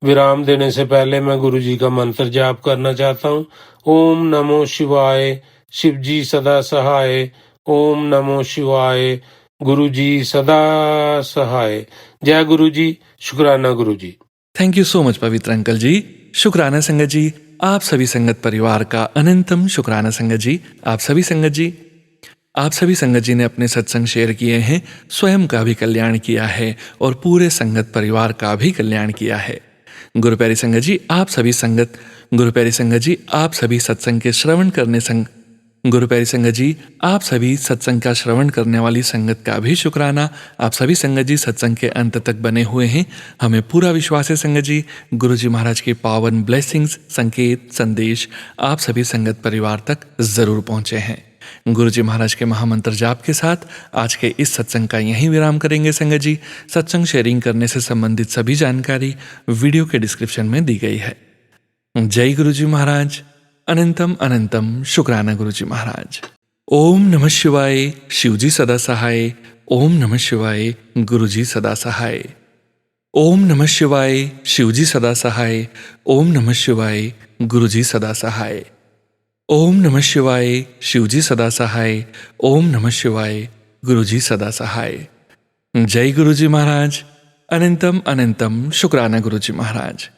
विराम देने से पहले मैं गुरुजी का मंत्र जाप करना चाहता हूँ। ओम नमो शिवाय, शिव जी सदा सहाय। ओम नमो शिवाय, गुरु जी सदा सहाय। जय गुरु जी। शुक्राना गुरु जी। थैंक यू सो मच पवित्र अंकल जी। शुक्राना संगत जी, आप सभी संगत परिवार का अनंतम शुक्राना संगत जी। आप सभी संगत जी ने अपने सत्संग शेयर किए हैं, स्वयं का भी कल्याण किया है और पूरे संगत परिवार का भी कल्याण किया है। गुरु प्यारी संगत जी, आप सभी सत्संग के श्रवण करने गुरु प्यारी संगत जी, आप सभी सत्संग का श्रवण करने वाली संगत का भी शुक्राना। आप सभी संगत जी सत्संग के अंत तक बने हुए हैं। हमें पूरा विश्वास है संगत जी, गुरु जी महाराज के पावन ब्लेसिंग्स, संकेत, संदेश आप सभी संगत परिवार तक जरूर पहुंचे हैं। गुरु जी महाराज के महामंत्र जाप के साथ आज के इस सत्संग का यहीं विराम करेंगे संगत जी। सत्संग शेयरिंग करने से संबंधित सभी जानकारी वीडियो के डिस्क्रिप्शन में दी गई है। जय गुरु जी महाराज। अनंतम अनंतम शुक्राना गुरु जी महाराज। ओम नमः शिवाय, शिवजी सदा सहाय। ओम नमः शिवाय, गुरु जी सदा सहाय। ओम नमः शिवाय, शिवजी सदा सहाय। ओम नमः शिवाय, गुरु जी सदा सहाय। ओम नमः शिवाय, शिवजी सदा सहाय। ओम नमः शिवाय, गुरु जी सदा सहाय। जय गुरु जी महाराज। अनंतम अनंतम शुक्राना गुरु जी महाराज।